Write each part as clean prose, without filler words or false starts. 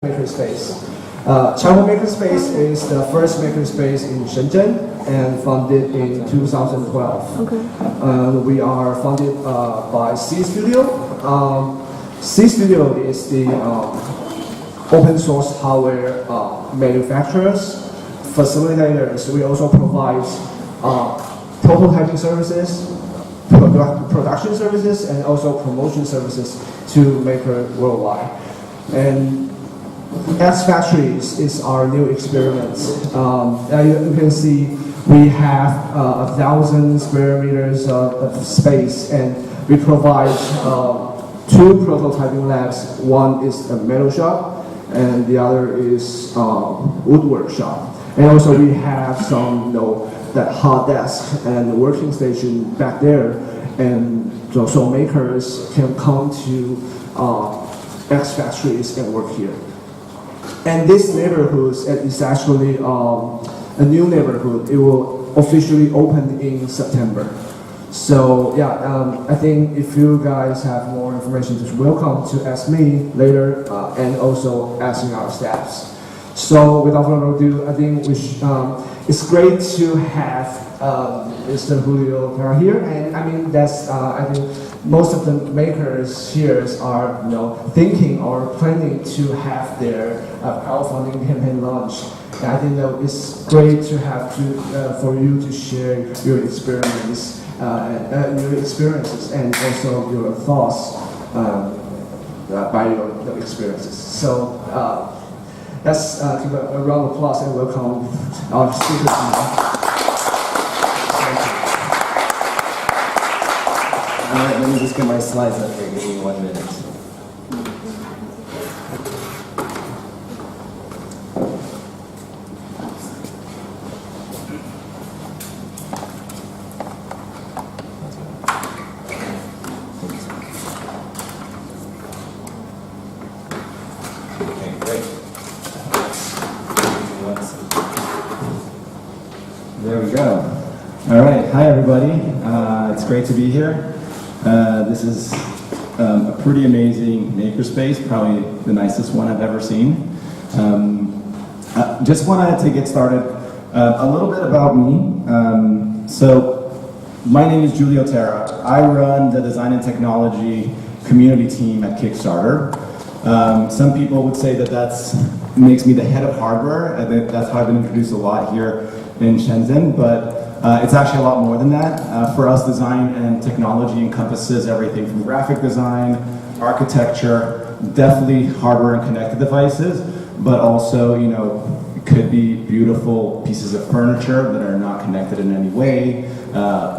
Makerspace. Chaihuo Makerspace is the first makerspace in Shenzhen and founded in 2012. Okay. We are funded by C Studio. C Studio is the open source hardware manufacturers, facilitators. We also provide prototyping services, production services, and also promotion services to makers worldwide. And x.factory is our new experiment. You can see we have 1,000 square meters of space, and we provide 2 prototyping labs. One is a metal shop, and the other is woodwork shop. And also we have some, that hot desk and working station back there, and so makers can come to x.factories and work here. And this neighborhood is actually a new neighborhood. It will officially open in September. So yeah, I think if you guys have more information, just welcome to ask me later and also asking our staffs. So without further ado, I think it's great to have Mr. Julio Terra here, and I mean that's I think most of the makers here are thinking or planning to have their crowdfunding campaign launch. And I think that it's great to have for you to share your experiences and also your thoughts by your experiences. So let's give a round of applause and welcome our speakers. Alright, let me just get my slides up here. Give me 1 minute. Okay, great. There we go. Alright, hi everybody. It's great to be here. This is a pretty amazing makerspace, probably the nicest one I've ever seen. Just wanted to get started. A little bit about me. So my name is Julio Terra. I run the design and technology community team at Kickstarter. Some people would say that makes me the head of hardware, and that's how I've been introduced a lot here in Shenzhen, but it's actually a lot more than that. For us, design and technology encompasses everything from graphic design, architecture, definitely hardware and connected devices, but also, it could be beautiful pieces of furniture that are not connected in any way,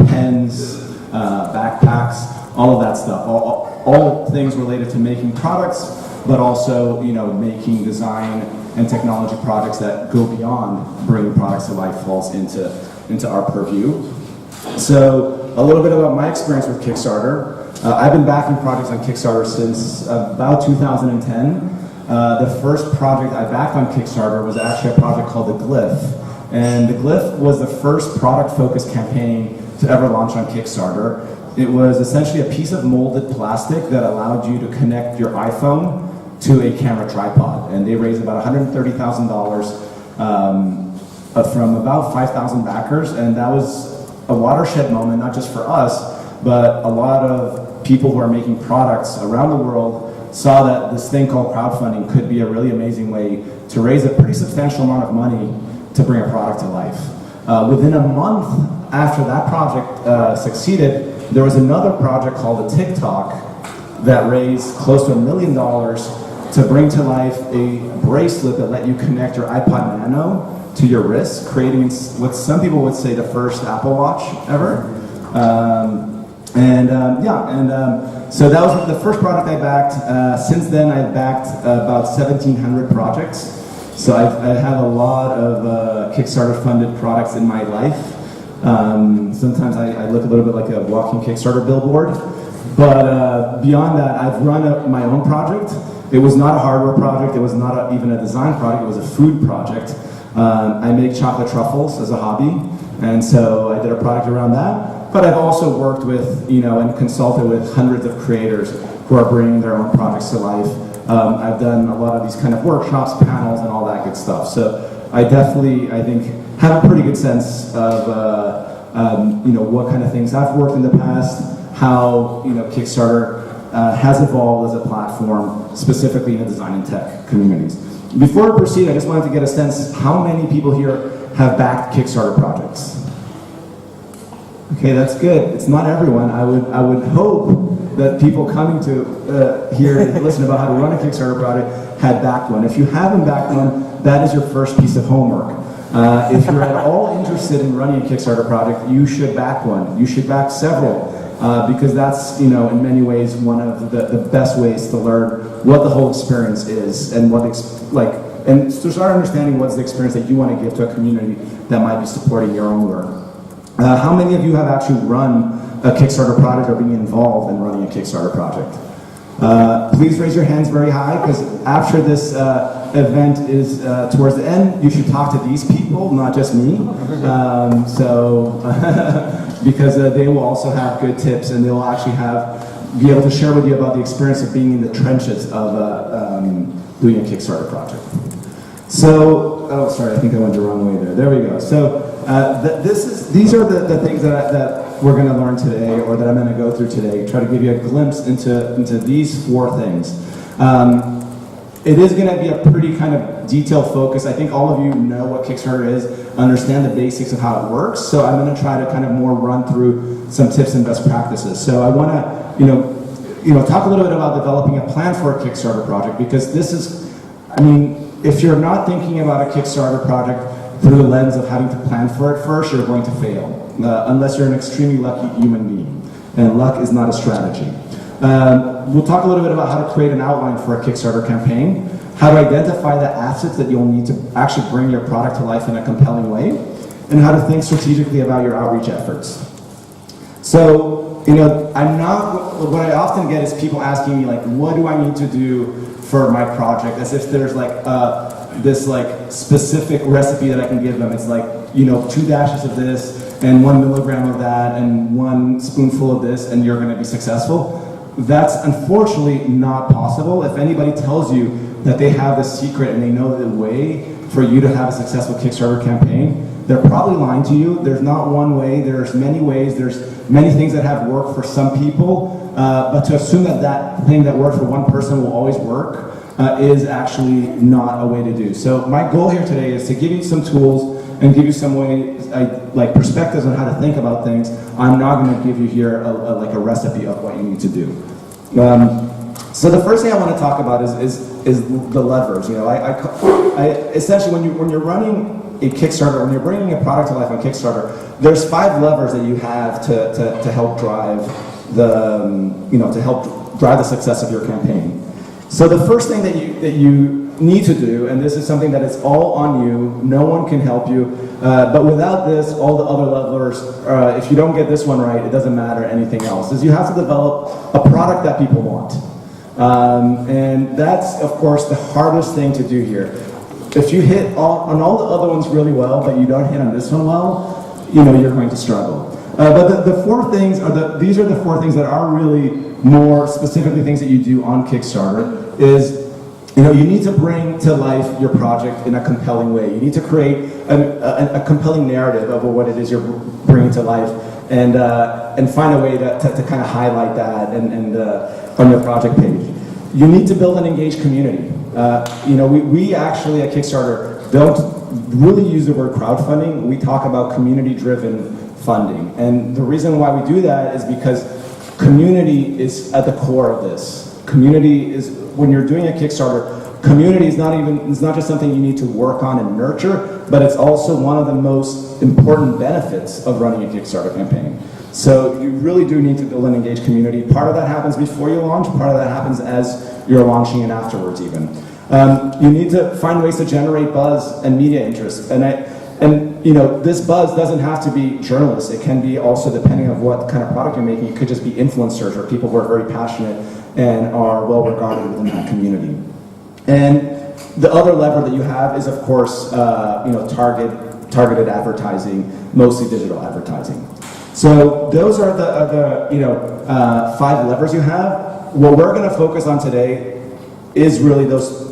pens, backpacks, all of that stuff. All things related to making products, but also, making design and technology products that go beyond bringing products to life falls into our purview. So a little bit about my experience with Kickstarter. I've been backing projects on Kickstarter since about 2010. The first project I backed on Kickstarter was actually a project called The Glyph. And The Glyph was the first product-focused campaign to ever launch on Kickstarter. It was essentially a piece of molded plastic that allowed you to connect your iPhone to a camera tripod. And they raised about $130,000 from about 5,000 backers, and that was a watershed moment, not just for us, but a lot of people who are making products around the world saw that this thing called crowdfunding could be a really amazing way to raise a pretty substantial amount of money to bring a product to life. Within a month after that project succeeded, there was another project called a TikTok that raised close to $1 million to bring to life a bracelet that let you connect your iPod Nano to your wrist, creating what some people would say the first Apple Watch ever. So that was the first product I backed. Since then, I've backed about 1,700 projects. So I have a lot of Kickstarter-funded products in my life. Sometimes I look a little bit like a walking Kickstarter billboard. But beyond that, I've run my own project. It was not a hardware project. It was not even a design project. It was a food project. I make chocolate truffles as a hobby, and so I did a project around that. But I've also worked with, and consulted with hundreds of creators who are bringing their own products to life I've done a lot of these kind of workshops, panels, and all that good stuff. So I definitely, I think, have a pretty good sense of what kind of things I've worked in the past, how Kickstarter has evolved as a platform, specifically in the design and tech communities. Before we proceed, I just wanted to get a sense, how many people here have backed Kickstarter projects? Okay, that's good. It's not everyone. I would hope that people coming to here and listen about how to run a Kickstarter project had backed one. If you haven't backed one, that is your first piece of homework. If you're at all interested in running a Kickstarter project, you should back one. You should back several, because that's, in many ways, one of the best ways to learn what the whole experience is and and to start understanding what's the experience that you want to give to a community that might be supporting your own work. How many of you have actually run a Kickstarter project or being involved in running a Kickstarter project? Please raise your hands very high, because after this event is towards the end, you should talk to these people, not just me. Because they will also have good tips, and they'll actually be able to share with you about the experience of being in the trenches of doing a Kickstarter project. So, oh, sorry, I think I went the wrong way there. There we go. So, these are the things that we're going to learn today, or that I'm going to go through today. Try to give you a glimpse into these 4 things. It is going to be a pretty kind of detailed focus. I think all of you know what Kickstarter is, understand the basics of how it works. So I'm going to try to kind of more run through some tips and best practices. So I want to, talk a little bit about developing a plan for a Kickstarter project, because this is, if you're not thinking about a Kickstarter project through the lens of having to plan for it first, you're going to fail, unless you're an extremely lucky human being, and luck is not a strategy. We'll talk a little bit about how to create an outline for a Kickstarter campaign, how to identify the assets that you'll need to actually bring your product to life in a compelling way, and how to think strategically about your outreach efforts. So, what I often get is people asking me, what do I need to do for my project, as if there's this specific recipe that I can give them. It's 2 dashes of this, and 1 milligram of that, and 1 spoonful of this, and you're going to be successful. That's unfortunately not possible. If anybody tells you that they have the secret and they know the way for you to have a successful Kickstarter campaign, they're probably lying to you. There's not one way, there's many ways, there's many things that have worked for some people, but to assume that thing that worked for one person will always work is actually not a way to do. So my goal here today is to give you some tools and give you some ways, perspectives on how to think about things. I'm not going to give you here a recipe of what you need to do. So the first thing I want to talk about is the levers. Essentially, when you're running a Kickstarter, when you're bringing a product to life on Kickstarter, there's 5 levers that you have to help drive the success of your campaign. So the first thing that you need to do, and this is something that is all on you, no one can help you, but without this, all the other levers, if you don't get this one right, it doesn't matter anything else, is you have to develop a product that people want. And that's, of course, the hardest thing to do here. If you hit on all the other ones really well, but you don't hit on this one well, you're going to struggle. But the 4 things these are the 4 things that are really more specifically things that you do on Kickstarter. Is you need to bring to life your project in a compelling way. You need to create a compelling narrative of what it is you're bringing to life, and find a way to kind of highlight that and on your project page. You need to build an engaged community. We actually at Kickstarter don't really use the word crowdfunding. We talk about community-driven funding, and the reason why we do that is because community is at the core of this. Community is, when you're doing a Kickstarter, community is not just something you need to work on and nurture, but it's also one of the most important benefits of running a Kickstarter campaign. So you really do need to build an engaged community. Part of that happens before you launch, part of that happens as you're launching and afterwards even. You need to find ways to generate buzz and media interest. This buzz doesn't have to be journalists. It can be also, depending on what kind of product you're making, it could just be influencers or people who are very passionate and are well regarded within that community. And the other lever that you have is, of course, targeted advertising, mostly digital advertising. So those are the 5 levers you have. What we're going to focus on today is really those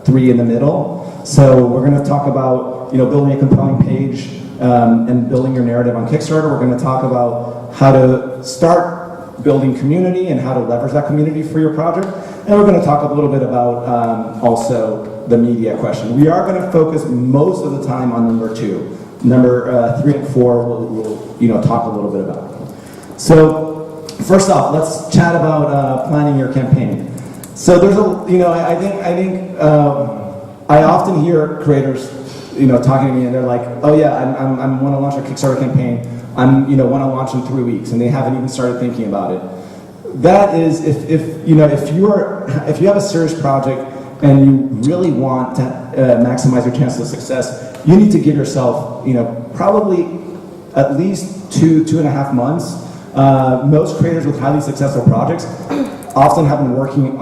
three in the middle. So we're going to talk about building a compelling page and building your narrative on Kickstarter. We're going to talk about how to start building community and how to leverage that community for your project. And we're going to talk a little bit about also the media question. We are going to focus most of the time on number 2. Number 3 and 4 we'll talk a little bit about. So first off, let's chat about planning your campaign. So there's I often hear creators talking to me and they're like, oh yeah, I want to launch a Kickstarter campaign. Want to launch in 3 weeks, and they haven't even started thinking about it. That is, if you have a serious project and you really want to maximize your chances of success, you need to give yourself, probably at least 2.5 months. Most creators with highly successful projects often have been working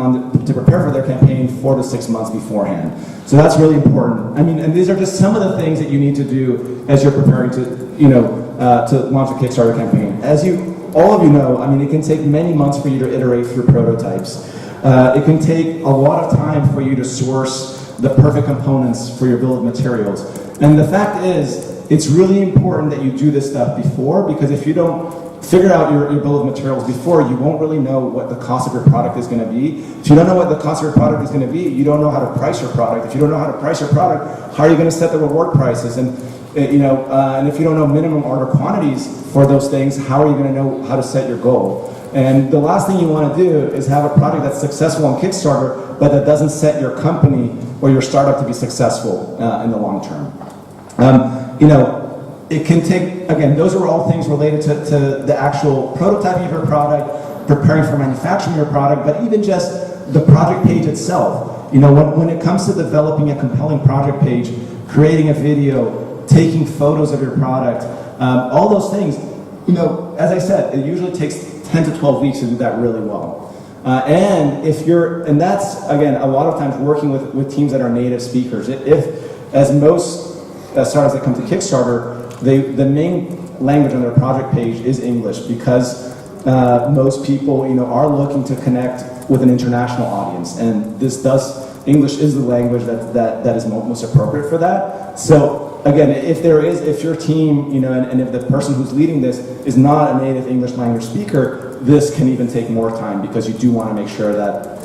to prepare for their campaign 4 to 6 months beforehand. So that's really important. I mean, and these are just some of the things that you need to do as you're preparing to launch a Kickstarter campaign. As all of you know, I mean, it can take many months for you to iterate through prototypes. It can take a lot of time for you to source the perfect components for your bill of materials. And the fact is, it's really important that you do this stuff before, because if you don't figure out your bill of materials before, you won't really know what the cost of your product is going to be. If you don't know what the cost of your product is going to be, you don't know how to price your product. If you don't know how to price your product, how are you going to set the reward prices? And and if you don't know minimum order quantities for those things, how are you going to know how to set your goal? And the last thing you want to do is have a product that's successful on Kickstarter, but that doesn't set your company or your startup to be successful in the long term. It can take, again, those are all things related to the actual prototyping of your product, preparing for manufacturing your product, but even just the project page itself. When it comes to developing a compelling project page, creating a video, taking photos of your product, all those things, as I said, it usually takes 10 to 12 weeks to do that really well. And that's, again, a lot of times working with teams that are native speakers. As most startups that come to Kickstarter, the main language on their project page is English, because most people, are looking to connect with an international audience, and English is the language that is most appropriate for that. So again, if your team, and if the person who's leading this is not a native English language speaker, this can even take more time, because you do want to make sure that,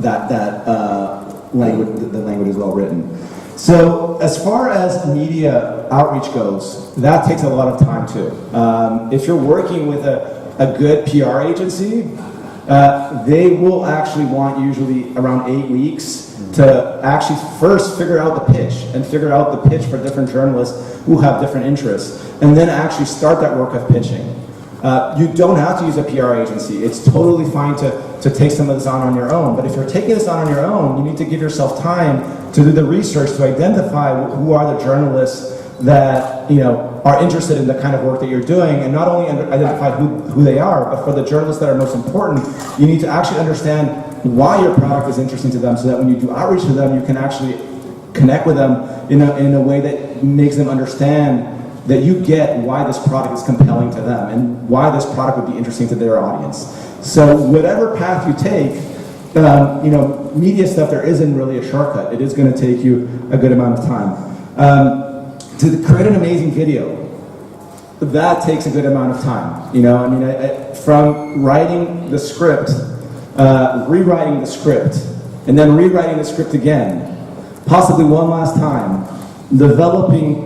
the language is well written. So as far as media outreach goes, that takes a lot of time too. If you're working with a good PR agency, they will actually want usually around 8 weeks to actually first figure out the pitch, and figure out the pitch for different journalists who have different interests, and then actually start that work of pitching. You don't have to use a PR agency. It's totally fine to take some of this on your own, but if you're taking this on your own, you need to give yourself time to do the research, to identify who are the journalists that are interested in the kind of work that you're doing, and not only identify who they are, but for the journalists that are most important, you need to actually understand why your product is interesting to them, so that when you do outreach to them, you can actually connect with them in a way that makes them understand that you get why this product is compelling to them and why this product would be interesting to their audience. So whatever path you take, media stuff, there isn't really a shortcut. It is going to take you a good amount of time. To create an amazing video, that takes a good amount of time. From writing the script, rewriting the script, and then rewriting the script again, possibly one last time, developing,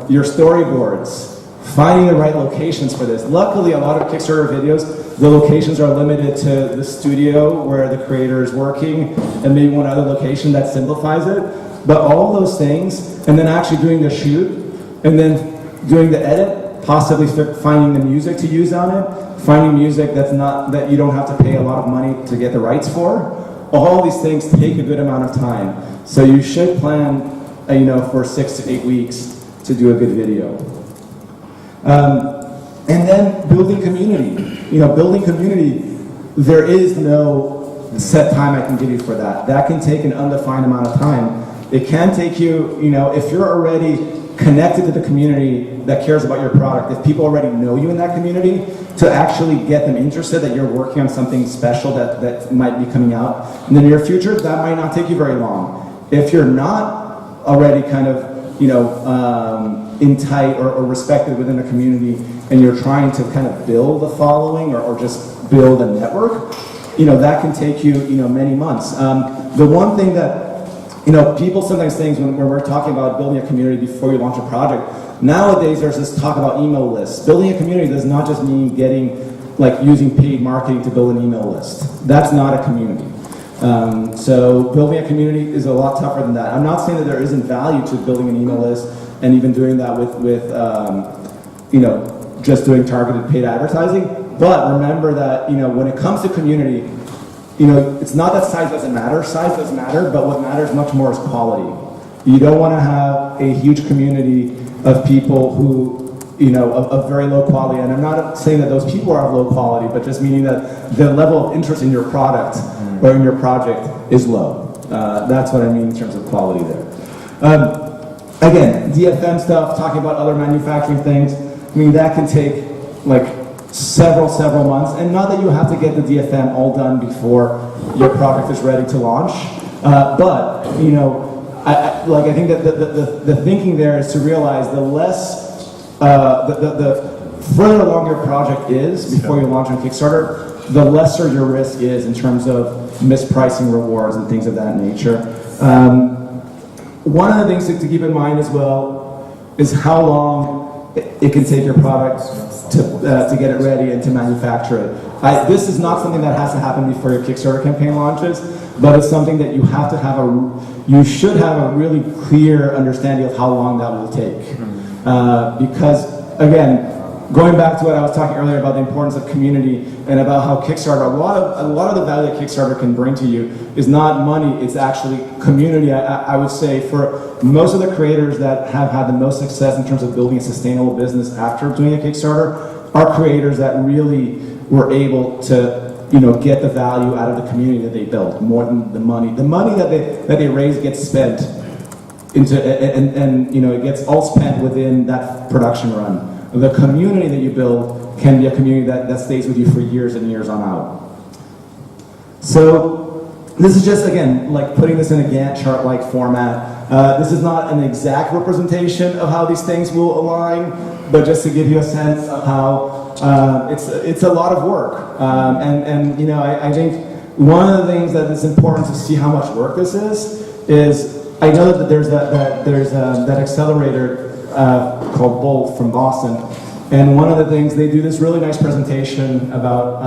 your storyboards, finding the right locations for this. Luckily, a lot of Kickstarter videos, the locations are limited to the studio where the creator is working, and maybe one other location that simplifies it. But all those things, and then actually doing the shoot, and then doing the edit, possibly finding the music to use on it, finding music that you don't have to pay a lot of money to get the rights for. All these things take a good amount of time. So you should plan, for 6 to 8 weeks to do a good video. And then building community. Building community, there is no set time I can give you for that. That can take an undefined amount of time. It can take you, if you're already connected to the community that cares about your product, if people already know you in that community, to actually get them interested that you're working on something special that might be coming out in the near future, that might not take you very long. If you're not already kind of, you know, in tight or respected within a community, and you're trying to kind of build a following or just build a network, you know, that can take you, you know, many months. The one thing that, you know, people sometimes think when we're talking about building a community before you launch a project, nowadays there's this talk about email lists. Building a community does not just mean using paid marketing to build an email list. That's not a community. So building a community is a lot tougher than that. I'm not saying that there isn't value to building an email list and even doing that with you know, just doing targeted paid advertising. But remember that, you know, when it comes to community, you know, it's not that size doesn't matter. Size does matter, but what matters much more is quality. You don't want to have a huge community of people who, you know, of very low quality. And I'm not saying that those people are of low quality, but just meaning that the level of interest in your product or in your project is low. That's what I mean in terms of quality there. Again, DFM stuff, talking about other manufacturing things, I mean, that can take like several months, and not that you have to get the DFM all done before your product is ready to launch, but, you know, I think that the thinking there is to realize the less, the further along your project is before you launch on Kickstarter, the lesser your risk is in terms of mispricing rewards and things of that nature. One of the things to keep in mind as well is how long it can take your product to get it ready and to manufacture it. This is not something that has to happen before your Kickstarter campaign launches, but it's something that you have to you should have a really clear understanding of how long that will take. Because, again, going back to what I was talking earlier about the importance of community and about how Kickstarter, a lot of the value that Kickstarter can bring to you is not money, it's actually community. I would say for most of the creators that have had the most success in terms of building a sustainable business after doing a Kickstarter are creators that really were able to, you know, get the value out of the community that they built more than the money. The money that they raise gets spent into, and you know, it gets all spent within that production run. The community that you build can be a community that stays with you for years and years on out. So this is just, again, like putting this in a Gantt chart-like format. This is not an exact representation of how these things will align, but just to give you a sense of how it's a lot of work. And you know, I think one of the things that is important to see how much work this is I know that there's that accelerator called Bolt from Boston, and one of the things, they do this really nice presentation about,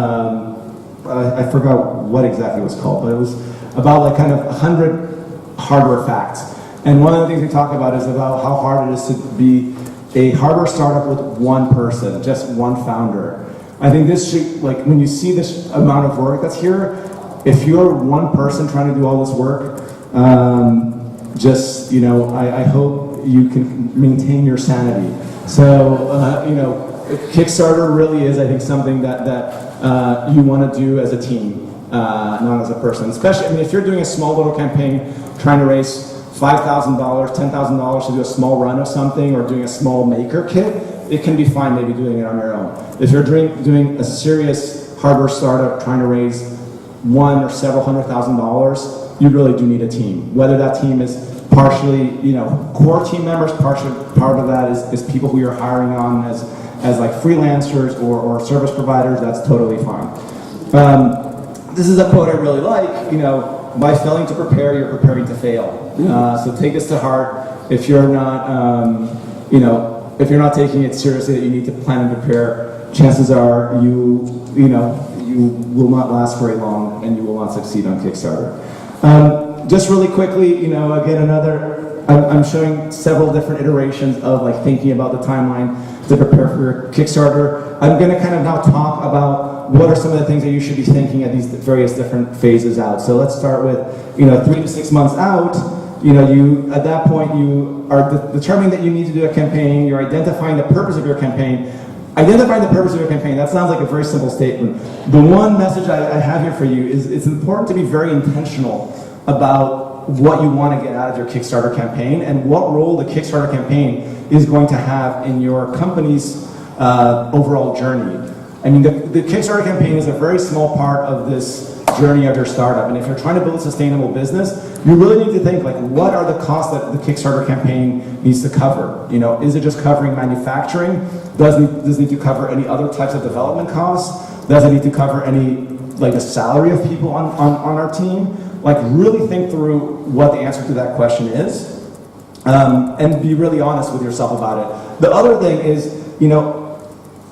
I forgot what exactly it was called, but it was about like kind of 100 hardware facts. And one of the things we talk about is about how hard it is to be a hardware startup with one person, just one founder. I think this should, like, when you see this amount of work that's here, if you're one person trying to do all this work, just, you know, I hope you can maintain your sanity. So, you know, Kickstarter really is, I think, something that you want to do as a team, not as a person. Especially, I mean, if you're doing a small little campaign, trying to raise $5,000, $10,000 to do a small run of something, or doing a small maker kit, it can be fine maybe doing it on your own. If you're doing a serious hardware startup, trying to raise $100,000 or several $100,000, you really do need a team. Whether that team is partially, you know, core team members, part of that is people who you're hiring on as like freelancers or service providers, that's totally fine. This is a quote I really like, you know, by failing to prepare, you're preparing to fail. So take this to heart. If you're not, you know, if you're not taking it seriously that you need to plan and prepare, chances are you will not last very long and you will not succeed on Kickstarter. Just really quickly, you know, again, I'm showing several different iterations of like thinking about the timeline to prepare for your Kickstarter. I'm going to kind of now talk about what are some of the things that you should be thinking at these various different phases out. So let's start with, you know, 3 to 6 months out. You know, at that point, you are determining that you need to do a campaign. You're identifying the purpose of your campaign. Identifying the purpose of your campaign, that sounds like a very simple statement. The one message I have here for you is it's important to be very intentional about what you want to get out of your Kickstarter campaign and what role the Kickstarter campaign is going to have in your company's overall journey. I mean, the Kickstarter campaign is a very small part of this journey of your startup, and if you're trying to build a sustainable business, you really need to think, like, what are the costs that the Kickstarter campaign needs to cover? You know, is it just covering manufacturing? Does it need to cover any other types of development costs? Does it need to cover any, like, the salary of people on our team? Like, really think through what the answer to that question is, and be really honest with yourself about it. The other thing is, you know,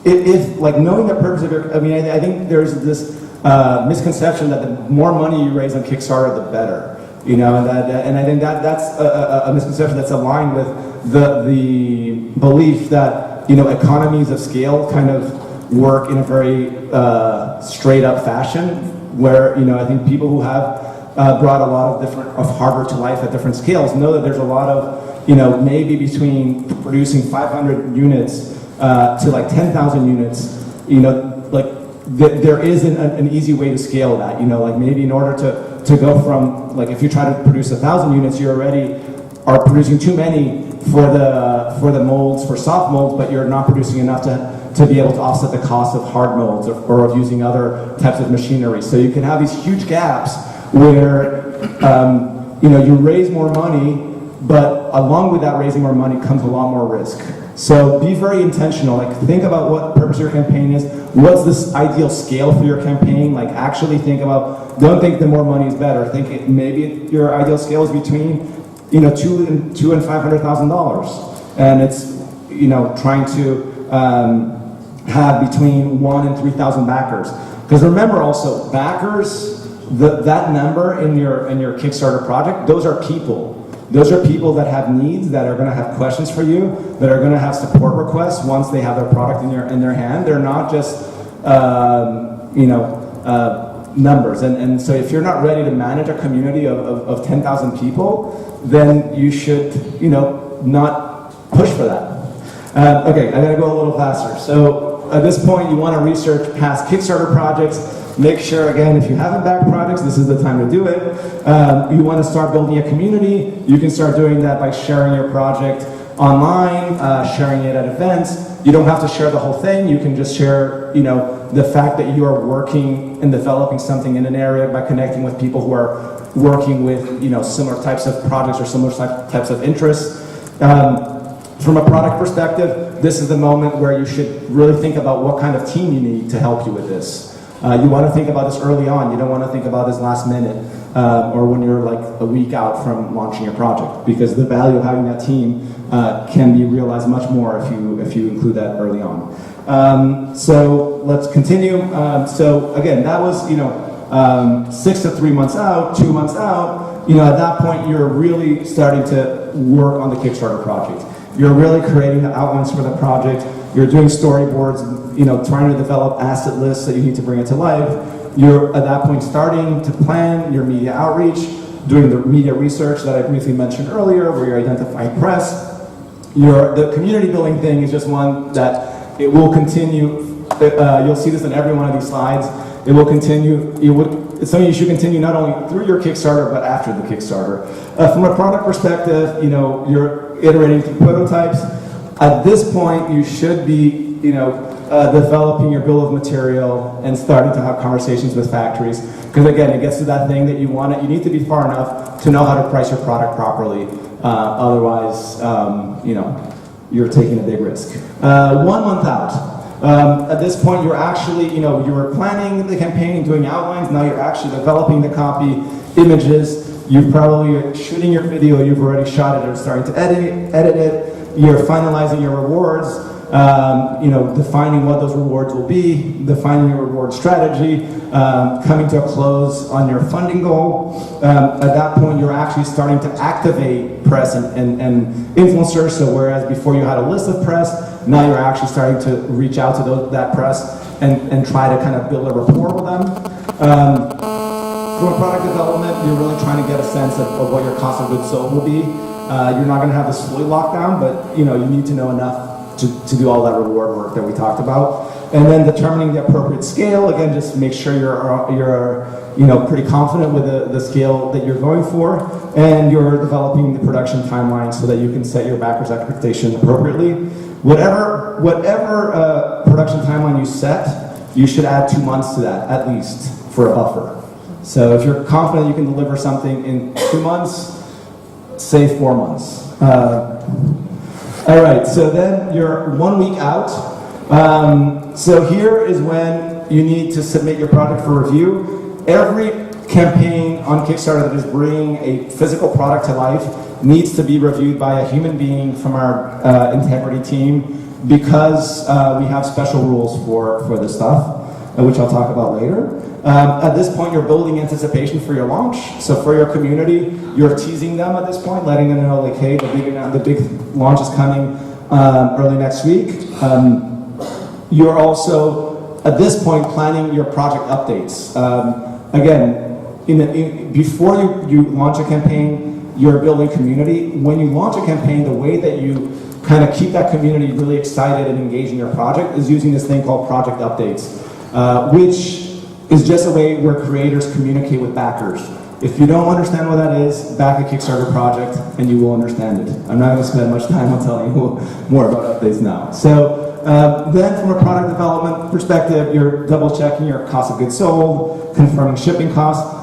if like knowing the purpose of your, I mean, I think there's this misconception that the more money you raise on Kickstarter, the better. You know, and I think that's a misconception that's aligned with the belief that, you know, economies of scale kind of work in a very straight up fashion, where, you know, I think people who have brought a lot of hardware to life at different scales know that there's a lot of, you know, maybe between producing 500 units to like 10,000 units, you know, like there isn't an easy way to scale that. You know, like maybe in order to go from, like, if you try to produce 1,000 units, you already are producing too many for the molds, for soft molds, but you're not producing enough to be able to offset the cost of hard molds or of using other types of machinery. So you can have these huge gaps where you know, you raise more money, but along with that raising more money comes a lot more risk. So be very intentional. Like, think about what the purpose of your campaign is. What's this ideal scale for your campaign? Like, actually think about, don't think the more money is better. Think maybe your ideal scale is between, you know, $200,000 and $500,000, and it's, you know, trying to have between 1,000 and 3,000 backers. Because remember also, backers, that number in your Kickstarter project, those are people. Those are people that have needs, that are going to have questions for you, that are going to have support requests once they have their product in their hand. They're not just you know, numbers. And so if you're not ready to manage a community of 10,000 people, then you should, you know, not push for that. Okay, I got to go a little faster. So at this point, you want to research past Kickstarter projects. Make sure, again, if you haven't backed projects, this is the time to do it. You want to start building a community. You can start doing that by sharing your project online, sharing it at events. You don't have to share the whole thing. You can just share, you know, the fact that you are working and developing something in an area by connecting with people who are working with, you know, similar types of projects or similar types of interests. From a product perspective, this is the moment where you should really think about what kind of team you need to help you with this. You want to think about this early on. You don't want to think about this last minute or when you're like a week out from launching your project, because the value of having that team can be realized much more if you include that early on. So let's continue. So again, that was, you know, 6 to 3 months out, 2 months out. You know, at that point, you're really starting to work on the Kickstarter project. You're really creating the outlines for the project. You're doing storyboards, you know, trying to develop asset lists that you need to bring it to life. You're at that point starting to plan your media outreach, doing the media research that I briefly mentioned earlier, where you're identifying press. The community building thing is just one that it will continue. You'll see this in every one of these slides. It will continue. It's something you should continue not only through your Kickstarter, but after the Kickstarter. From a product perspective, you know, you're iterating through prototypes. At this point, you should be, you know, developing your bill of material and starting to have conversations with factories. Because again, it gets to that thing that you need to be far enough to know how to price your product properly. Otherwise, you know, you're taking a big risk. 1 month out. At this point, you're actually, you know, you were planning the campaign, doing outlines. Now you're actually developing the copy, images. You've probably shooting your video. You've already shot it or starting to edit it. You're finalizing your rewards. You know, defining what those rewards will be, defining your reward strategy, coming to a close on your funding goal. At that point, you're actually starting to activate press and influencers. So whereas before you had a list of press, now you're actually starting to reach out to that press and try to kind of build a rapport with them. From a product development, you're really trying to get a sense of what your cost of goods sold will be. You're not going to have this fully locked down, but you know, you need to know enough to do all that reward work that we talked about. And then determining the appropriate scale, again, just make sure you're pretty confident with the scale that you're going for, and you're developing the production timeline so that you can set your backers' expectation appropriately. Whatever production timeline you set, you should add 2 months to that, at least, for a buffer. So if you're confident you can deliver something in 2 months, say 4 months. All right, so then you're 1 week out. So here is when you need to submit your project for review. Every campaign on Kickstarter that is bringing a physical product to life needs to be reviewed by a human being from our integrity team, because we have special rules for this stuff, which I'll talk about later. At this point, you're building anticipation for your launch. So for your community, you're teasing them at this point, letting them know, like, hey, the big launch is coming early next week. You're also, at this point, planning your project updates. Again, before you launch a campaign, you're building community. When you launch a campaign, the way that you kind of keep that community really excited and engaged in your project is using this thing called project updates, which is just a way where creators communicate with backers. If you don't understand what that is, back a Kickstarter project and you will understand it. I'm not going to spend much time on telling you more about updates now. So then from a product development perspective, you're double checking your cost of goods sold, confirming shipping costs.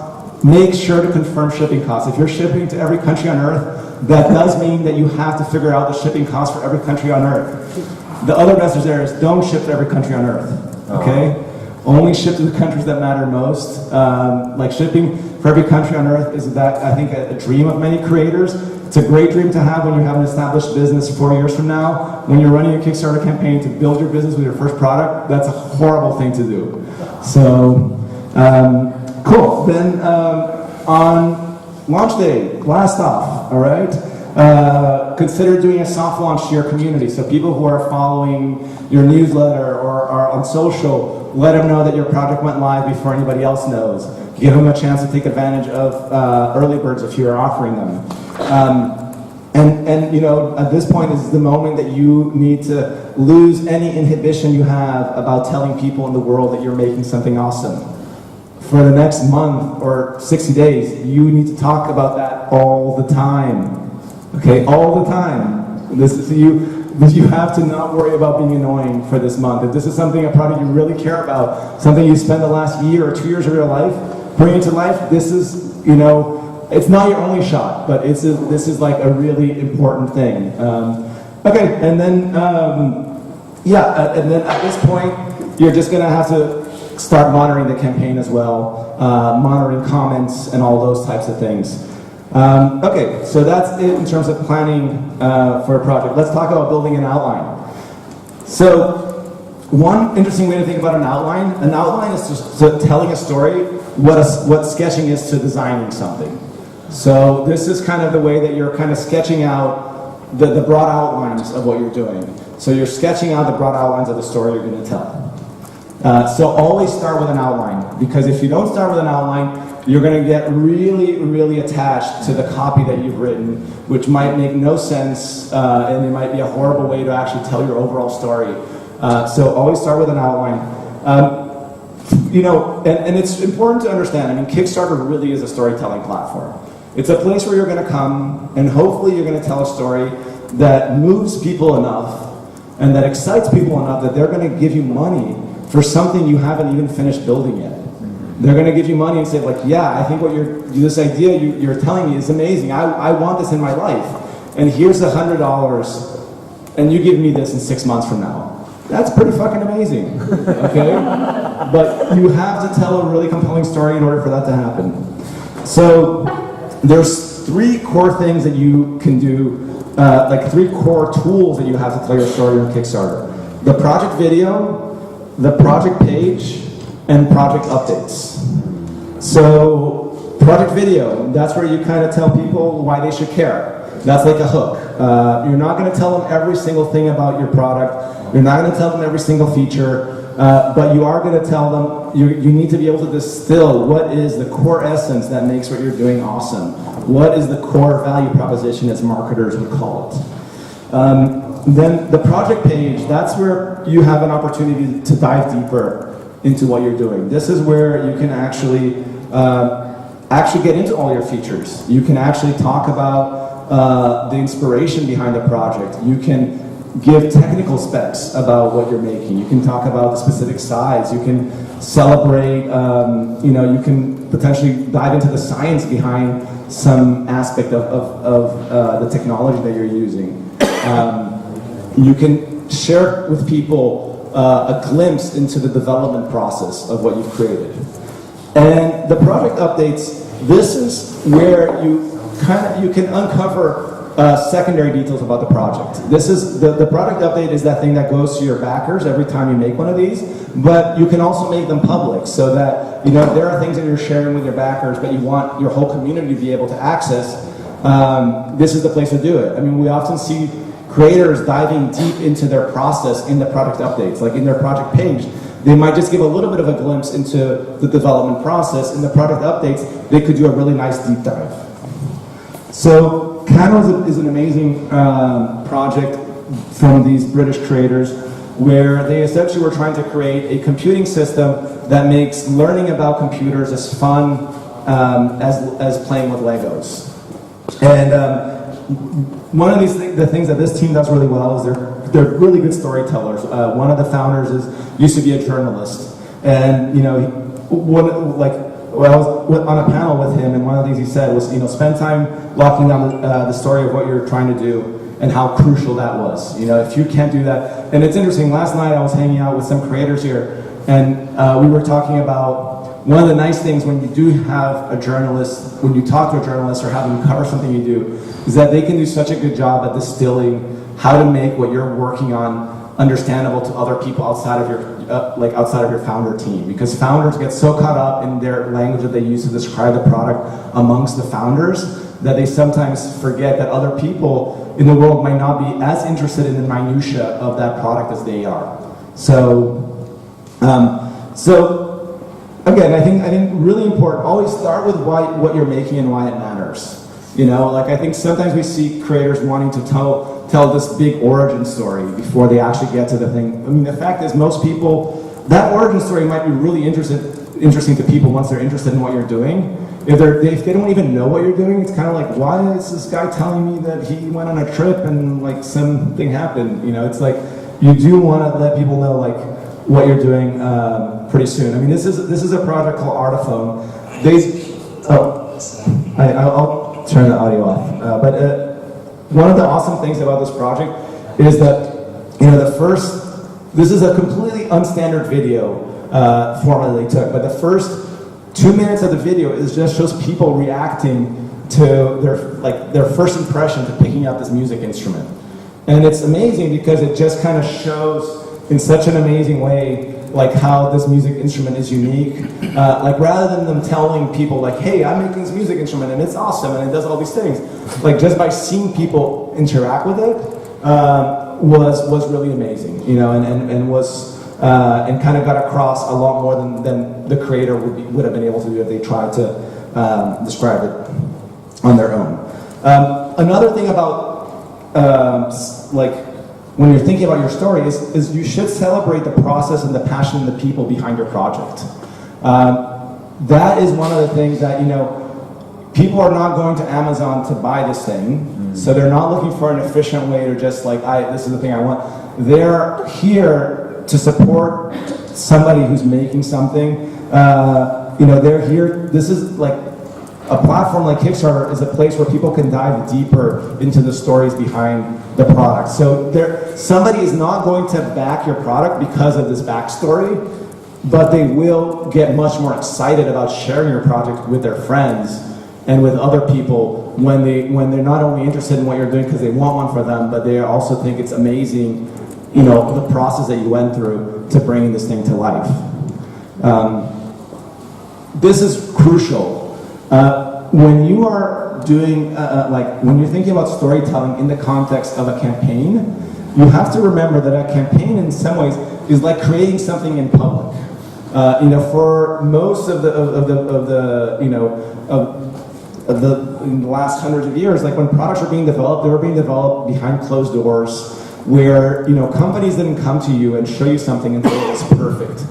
Make sure to confirm shipping costs. If you're shipping to every country on earth, that does mean that you have to figure out the shipping costs for every country on earth. The other message there is don't ship to every country on earth, okay? Only ship to the countries that matter most. Like shipping for every country on earth is, I think, a dream of many creators. It's a great dream to have when you have an established business 4 years from now. When you're running a Kickstarter campaign to build your business with your first product, that's a horrible thing to do. So, cool. Then on launch day, blast off, all right? Consider doing a soft launch to your community. So people who are following your newsletter or are on social, let them know that your project went live before anybody else knows. Give them a chance to take advantage of early birds if you're offering them. And you know, at this point is the moment that you need to lose any inhibition you have about telling people in the world that you're making something awesome. For the next month or 60 days, you need to talk about that all the time. Okay, all the time. You have to not worry about being annoying for this month. If this is something, a product you really care about, something you spend the last year or 2 years of your life, bring it to life, this is, you know, it's not your only shot, but this is like a really important thing. Okay, and then, and then at this point, you're just gonna have to start monitoring the campaign as well, monitoring comments and all those types of things. Okay, so that's it in terms of planning for a project. Let's talk about building an outline. So, one interesting way to think about an outline is just telling a story, what sketching is to designing something. So this is kind of the way that you're kind of sketching out the broad outlines of what you're doing. So you're sketching out the broad outlines of the story you're going to tell. So always start with an outline, because if you don't start with an outline, you're going to get really, really attached to the copy that you've written, which might make no sense, and it might be a horrible way to actually tell your overall story. So always start with an outline. You know, and it's important to understand, I mean, Kickstarter really is a storytelling platform. It's a place where you're going to come, and hopefully you're going to tell a story that moves people enough, and that excites people enough that they're going to give you money for something you haven't even finished building yet. They're going to give you money and say, like, yeah, I think this idea you're telling me is amazing. I want this in my life. And here's $100, and you give me this in 6 months from now. That's pretty fucking amazing, okay? But you have to tell a really compelling story in order for that to happen. So there's 3 core things that you can do, like 3 core tools that you have to tell your story on Kickstarter. The project video, the project page, and project updates. So project video, that's where you kind of tell people why they should care. That's like a hook. You're not going to tell them every single thing about your product. You're not going to tell them every single feature, but you are going to tell them, you need to be able to distill what is the core essence that makes what you're doing awesome. What is the core value proposition, as marketers would call it. Then the project page, that's where you have an opportunity to dive deeper into what you're doing. This is where you can actually get into all your features. You can actually talk about the inspiration behind the project. You can give technical specs about what you're making. You can talk about the specific size. You can celebrate, you can potentially dive into the science behind some aspect of the technology that you're using. You can share with people a glimpse into the development process of what you've created. And the project updates, this is where you can uncover secondary details about the project. This is the product update is that thing that goes to your backers every time you make one of these, but you can also make them public so that there are things that you're sharing with your backers, but you want your whole community to be able to access. This is the place to do it. I mean, we often see creators diving deep into their process in the product updates, like in their project page. They might just give a little bit of a glimpse into the development process. In the product updates, they could do a really nice deep dive. So Cano is an amazing project from these British creators where they essentially were trying to create a computing system that makes learning about computers as fun as playing with Legos. And one of the things that this team does really well is they're really good storytellers. One of the founders used to be a journalist, and I was on a panel with him, and one of the things he said was, spend time locking down the story of what you're trying to do and how crucial that was. If you can't do that, and it's interesting. Last night I was hanging out with some creators here, and we were talking about one of the nice things when you do have a journalist, when you talk to a journalist or have them cover something you do, is that they can do such a good job at distilling how to make what you're working on understandable to other people outside of your founder team. Because founders get so caught up in their language that they use to describe the product amongst the founders that they sometimes forget that other people in the world might not be as interested in the minutia of that product as they are. So again, I think really important. Always start with what you're making and why it matters. I think sometimes we see creators wanting to tell this big origin story before they actually get to the thing. I mean, the fact is, most people, that origin story might be really interesting to people once they're interested in what you're doing. If they don't even know what you're doing, it's kind of like, why is this guy telling me that he went on a trip and something happened? It's like you do want to let people know what you're doing pretty soon. I mean, this is a project called Artiphone. I'll turn the audio off. But one of the awesome things about this project is that this is a completely unstandard video format they took, but the first 2 minutes of the video just shows people reacting to their first impression to picking up this music instrument. And it's amazing because it just kind of shows in such an amazing way how this music instrument is unique. Rather than them telling people hey, I'm making this music instrument and it's awesome and it does all these things, just by seeing people interact with it was really amazing, and kind of got across a lot more than the creator would have been able to do if they tried to describe it on their own. Another thing about when you're thinking about your story is you should celebrate the process and the passion and the people behind your project. That is one of the things that, people are not going to Amazon to buy this thing, so they're not looking for an efficient way to just this is the thing I want. They're here to support somebody who's making something. They're here, this is a platform like Kickstarter is a place where people can dive deeper into the stories behind the product. So somebody is not going to back your product because of this backstory, but they will get much more excited about sharing your project with their friends and with other people when they're not only interested in what you're doing because they want one for them, but they also think it's amazing, the process that you went through to bring this thing to life. This is crucial. When you are doing, when you're thinking about storytelling in the context of a campaign, you have to remember that a campaign in some ways is like creating something in public. For most of in the last hundreds of years, like when products were being developed, they were being developed behind closed doors, where companies didn't come to you and show you something until it was perfect.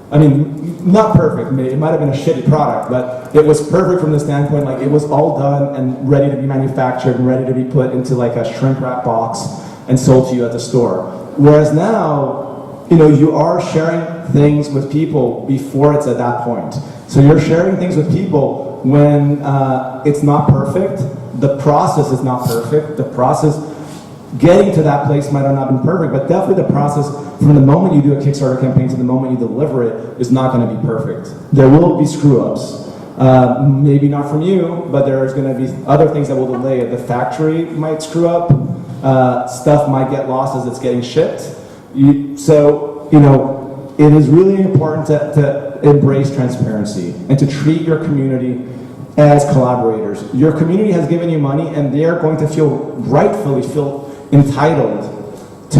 I mean, not perfect. It might have been a shitty product, but it was perfect from the standpoint like it was all done and ready to be manufactured and ready to be put into like a shrink wrap box and sold to you at the store. Whereas now, you are sharing things with people before it's at that point. So you're sharing things with people when it's not perfect. The process is not perfect. The process getting to that place might have not been perfect, but definitely the process from the moment you do a Kickstarter campaign to the moment you deliver it is not going to be perfect. There will be screw-ups. Maybe not from you, but there's going to be other things that will delay it. The factory might screw up. Stuff might get lost as it's getting shipped. So it is really important to embrace transparency and to treat your community as collaborators. Your community has given you money, and they are going to rightfully feel entitled to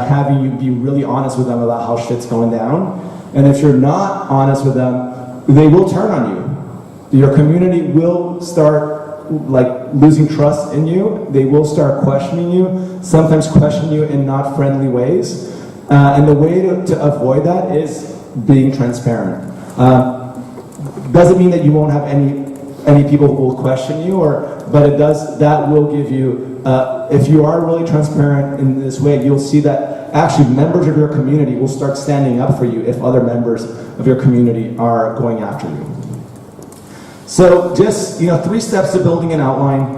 having you be really honest with them about how shit's going down. And if you're not honest with them, they will turn on you. Your community will start losing trust in you. They will start questioning you, sometimes question you in not friendly ways. And the way to avoid that is being transparent. Doesn't mean that you won't have any people who will question you, but it does. That will give you. If you are really transparent in this way, you'll see that actually members of your community will start standing up for you if other members of your community are going after you. So just 3 steps to building an outline.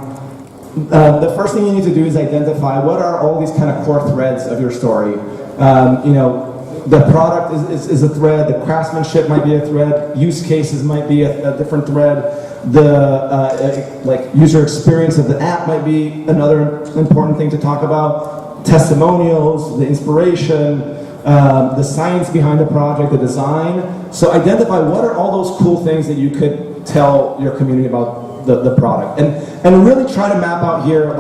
The first thing you need to do is identify what are all these kind of core threads of your story. The product is a thread, the craftsmanship might be a thread, use cases might be a different thread, the user experience of the app might be another important thing to talk about, testimonials, the inspiration, the science behind the project, the design. So identify what are all those cool things that you could tell your community about the product. And really try to map out here,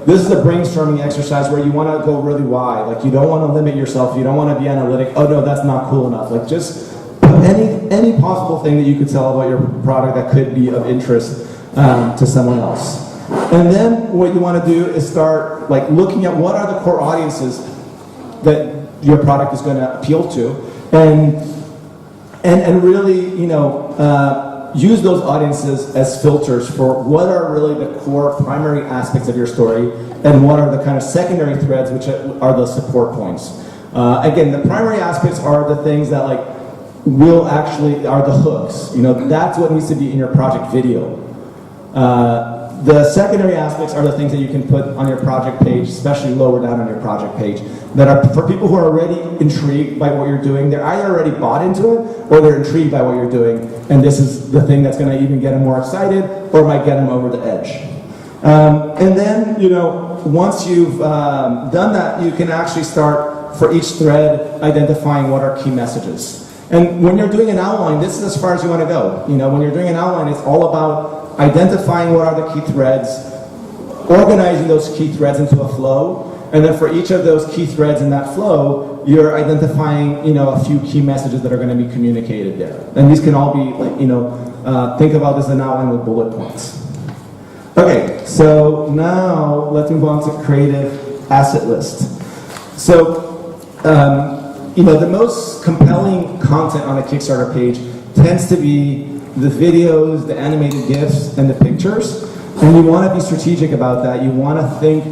this is a brainstorming exercise where you want to go really wide. You don't want to limit yourself. You don't want to be analytic. Oh no, that's not cool enough. Just put any possible thing that you could tell about your product that could be of interest to someone else. And then what you want to do is start looking at what are the core audiences that your product is going to appeal to, and really use those audiences as filters for what are really the core primary aspects of your story and what are the kind of secondary threads, which are the support points. Again, the primary aspects are the things that are the hooks. That's what needs to be in your project video. The secondary aspects are the things that you can put on your project page, especially lower down on your project page, that are for people who are already intrigued by what you're doing. They're either already bought into it, or they're intrigued by what you're doing, and this is the thing that's going to even get them more excited, or might get them over the edge. And then, once you've done that, you can actually start, for each thread, identifying what are key messages. And when you're doing an outline, this is as far as you want to go. When you're doing an outline, it's all about identifying what are the key threads, organizing those key threads into a flow, and then for each of those key threads in that flow, you're identifying, a few key messages that are going to be communicated there. And these can all be, think about this as an outline with bullet points. Okay, so now let's move on to creative asset list. So, the most compelling content on a Kickstarter page tends to be the videos, the animated GIFs, and the pictures. And you want to be strategic about that. You want to think,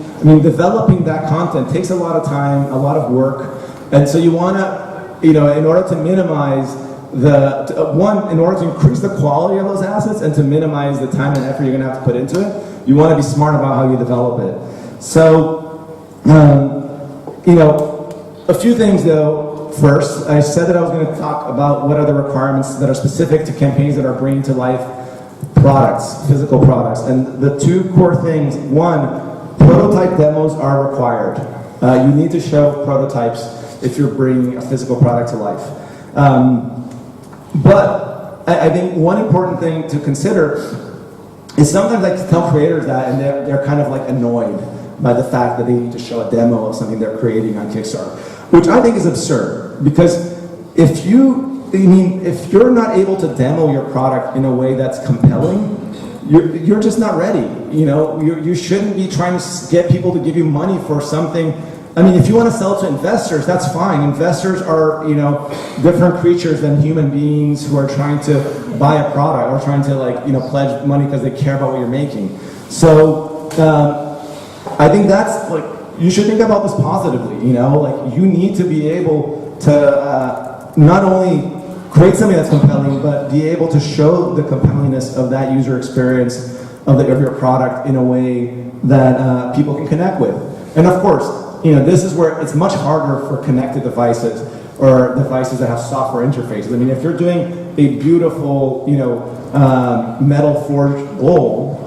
developing that content takes a lot of time, a lot of work. And so you want to, in order to minimize in order to increase the quality of those assets and to minimize the time and effort you're going to have to put into it, you want to be smart about how you develop it. So, a few things though. First, I said that I was going to talk about what are the requirements that are specific to campaigns that are bringing to life products, physical products. And the 2 core things, 1, prototype demos are required. You need to show prototypes if you're bringing a physical product to life. But I think one important thing to consider is sometimes I tell creators that, and they're kind of annoyed by the fact that they need to show a demo of something they're creating on Kickstarter, which I think is absurd. Because if you're not able to demo your product in a way that's compelling, you're just not ready. You know, you shouldn't be trying to get people to give you money for something. I mean, if you want to sell to investors, that's fine. Investors are, you know, different creatures than human beings who are trying to buy a product or trying to, like, you know, pledge money because they care about what you're making. So I think that's, like, you should think about this positively, you know? Like, you need to be able to not only create something that's compelling, but be able to show the compellingness of that user experience of your product in a way that people can connect with. And of course, you know, this is where it's much harder for connected devices or devices that have software interfaces. I mean, if you're doing a beautiful, you know, metal forged bowl,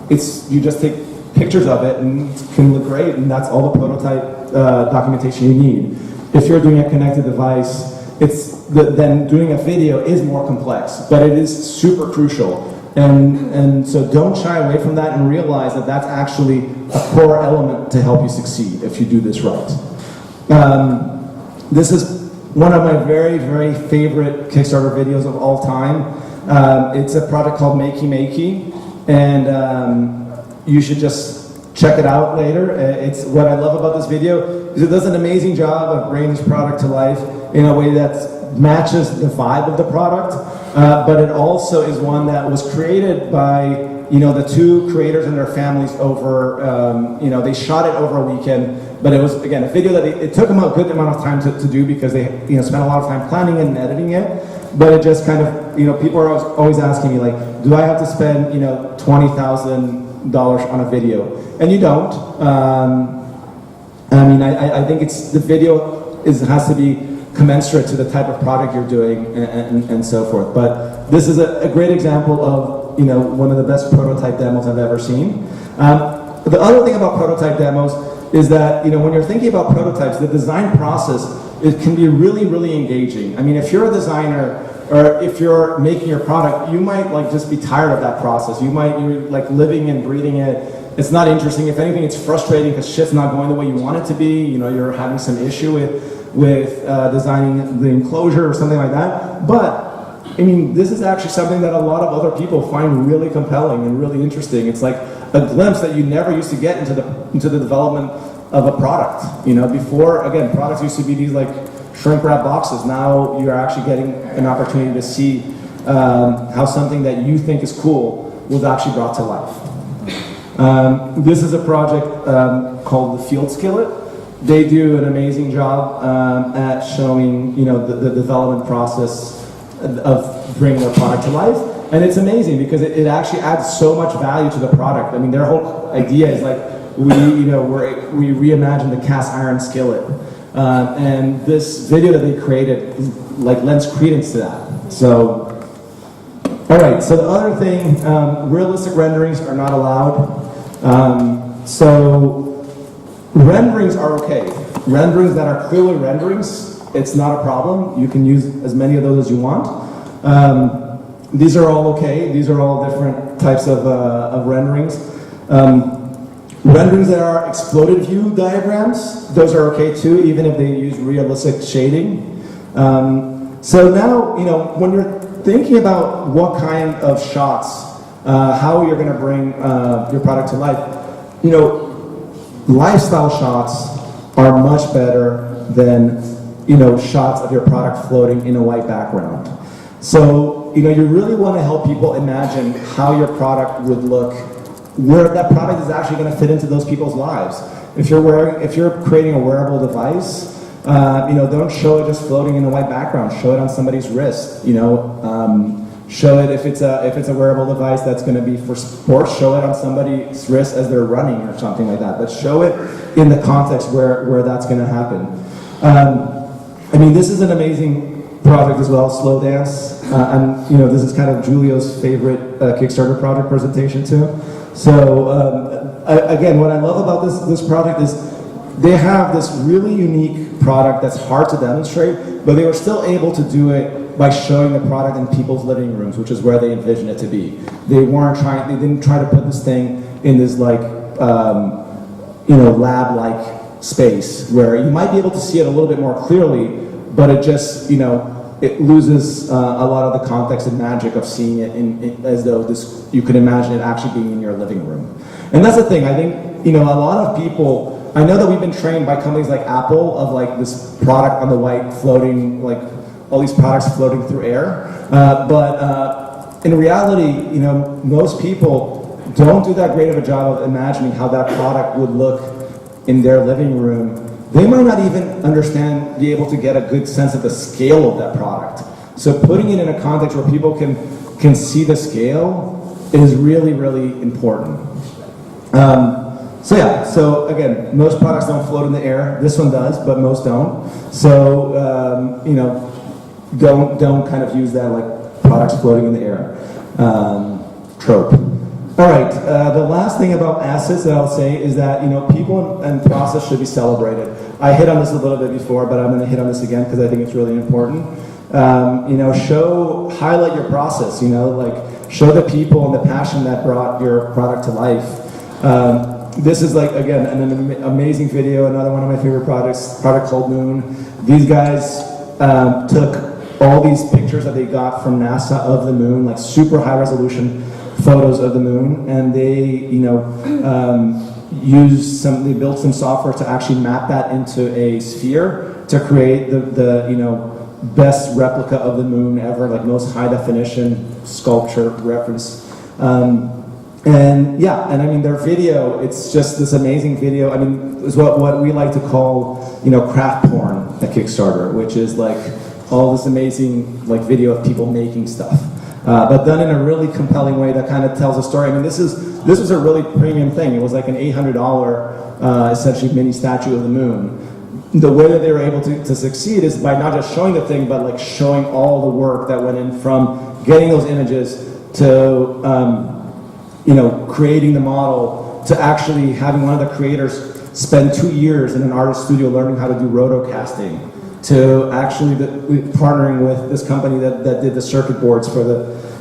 you just take pictures of it and it can look great, and that's all the prototype documentation you need. If you're doing a connected device, then doing a video is more complex, but it is super crucial. And so don't shy away from that and realize that that's actually a core element to help you succeed if you do this right. This is one of my very, very favorite Kickstarter videos of all time. It's a project called Makey Makey, and you should just check it out later. It's what I love about this video is it does an amazing job of bringing this product to life in a way that matches the vibe of the product, but it also is one that was created by, you know, the two creators and their families over, you know, they shot it over a weekend, but it was, again, a video that it took them a good amount of time to do because they, you know, spent a lot of time planning and editing it, but it just kind of, you know, people are always asking me, like, do I have to spend, you know, $20,000 on a video? And you don't. I mean, I think the video has to be commensurate to the type of product you're doing and so forth. But this is a great example of, you know, one of the best prototype demos I've ever seen. The other thing about prototype demos is that, you know, when you're thinking about prototypes, the design process, it can be really, really engaging. I mean, if you're a designer or if you're making your product, you might, like, just be tired of that process. You're like living and breathing it. It's not interesting. If anything, it's frustrating because shit's not going the way you want it to be. You know, you're having some issue with designing the enclosure or something like that. But, I mean, this is actually something that a lot of other people find really compelling and really interesting. It's like a glimpse that you never used to get into the development of a product. You know, before, again, products used to be these, like, shrink wrap boxes. Now you're actually getting an opportunity to see how something that you think is cool was actually brought to life. This is a project called the Field Skillet. They do an amazing job at showing, you know, the development process of bringing their product to life, and it's amazing because it actually adds so much value to the product. I mean, their whole idea is like we reimagine the cast iron skillet, and this video that they created like lends credence to that. So, all right. So the other thing, realistic renderings are not allowed. So renderings are okay. Renderings that are clearly renderings, it's not a problem. You can use as many of those as you want. These are all okay. These are all different types of renderings. Renderings that are exploded view diagrams, those are okay too, even if they use realistic shading. So now, you know, when you're thinking about what kind of shots, how you're going to bring your product to life, you know, lifestyle shots are much better than, you know, shots of your product floating in a white background. So, you know, you really want to help people imagine how your product would look, where that product is actually going to fit into those people's lives. If you're creating a wearable device, you know, don't show it just floating in a white background. Show it on somebody's wrist. You know, show it if it's a wearable device that's going to be for sports. Show it on somebody's wrist as they're running or something like that. But show it in the context where that's going to happen. I mean, this is an amazing project as well, Slow Dance, and you know, this is kind of Julio's favorite Kickstarter project presentation too. So again, what I love about this project is they have this really unique product that's hard to demonstrate, but they were still able to do it by showing the product in people's living rooms, which is where they envisioned it to be. They didn't try to put this thing in this like, you know, lab-like space where you might be able to see it a little bit more clearly, but it just, you know, it loses a lot of the context and magic of seeing it as though you could imagine it actually being in your living room. And that's the thing, I think, a lot of people, I know that we've been trained by companies like Apple of like this product on the white floating, like all these products floating through air. But in reality, most people don't do that great of a job of imagining how that product would look in their living room. They might not even be able to get a good sense of the scale of that product. So putting it in a context where people can see the scale is really, really important. So again, most products don't float in the air. This one does, but most don't. So, don't kind of use that like products floating in the air trope. All right, the last thing about assets that I'll say is that, people and process should be celebrated. I hit on this a little bit before, but I'm going to hit on this again because I think it's really important. Highlight your process, show the people and the passion that brought your product to life. This is like, again, an amazing video, another one of my favorite product called Moon. These guys took all these pictures that they got from NASA of the moon, like super high resolution photos of the moon, and they, they built some software to actually map that into a sphere to create the best replica of the moon ever, like most high definition sculpture reference. And I mean, their video, it's just this amazing video. I mean, it's what we like to call, craft porn at Kickstarter, which is like all this amazing like video of people making stuff. But done in a really compelling way that kind of tells a story. I mean, this was a really premium thing. It was like an $800 essentially mini statue of the moon. The way that they were able to succeed is by not just showing the thing, but like showing all the work that went in from getting those images to creating the model to actually having one of the creators spend 2 years in an artist studio learning how to do rotocasting, to actually partnering with this company that did the circuit boards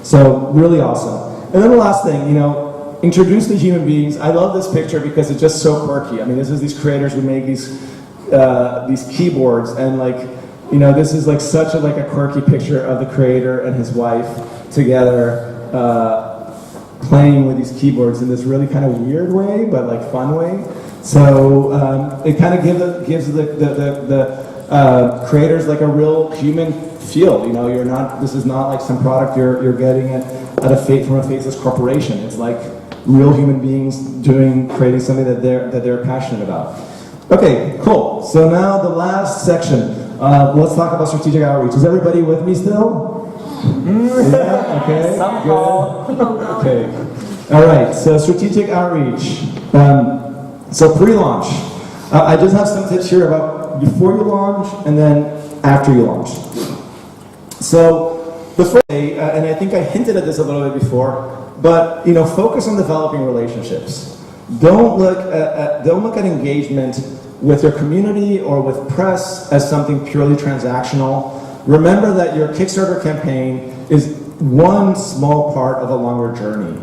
so really awesome. And then the last thing, introduce the human beings. I love this picture because it's just so quirky. I mean, this is these creators who make these keyboards, and like, this is like such a quirky picture of the creator and his wife together, playing with these keyboards in this really kind of weird way, but like fun way. So it kind of gives the creators like a real human feel. This is not like some product you're getting from a faceless corporation. It's like real human beings creating something that they're passionate about. Okay, cool. So now the last section. Let's talk about strategic outreach. Is everybody with me still? Yeah, okay, good. Okay. All right, so strategic outreach. So pre-launch. I just have some tips here about before you launch and then after you launch. So the first way, and I think I hinted at this a little bit before, but focus on developing relationships. Don't look at engagement with your community or with press as something purely transactional. Remember that your Kickstarter campaign is one small part of a longer journey,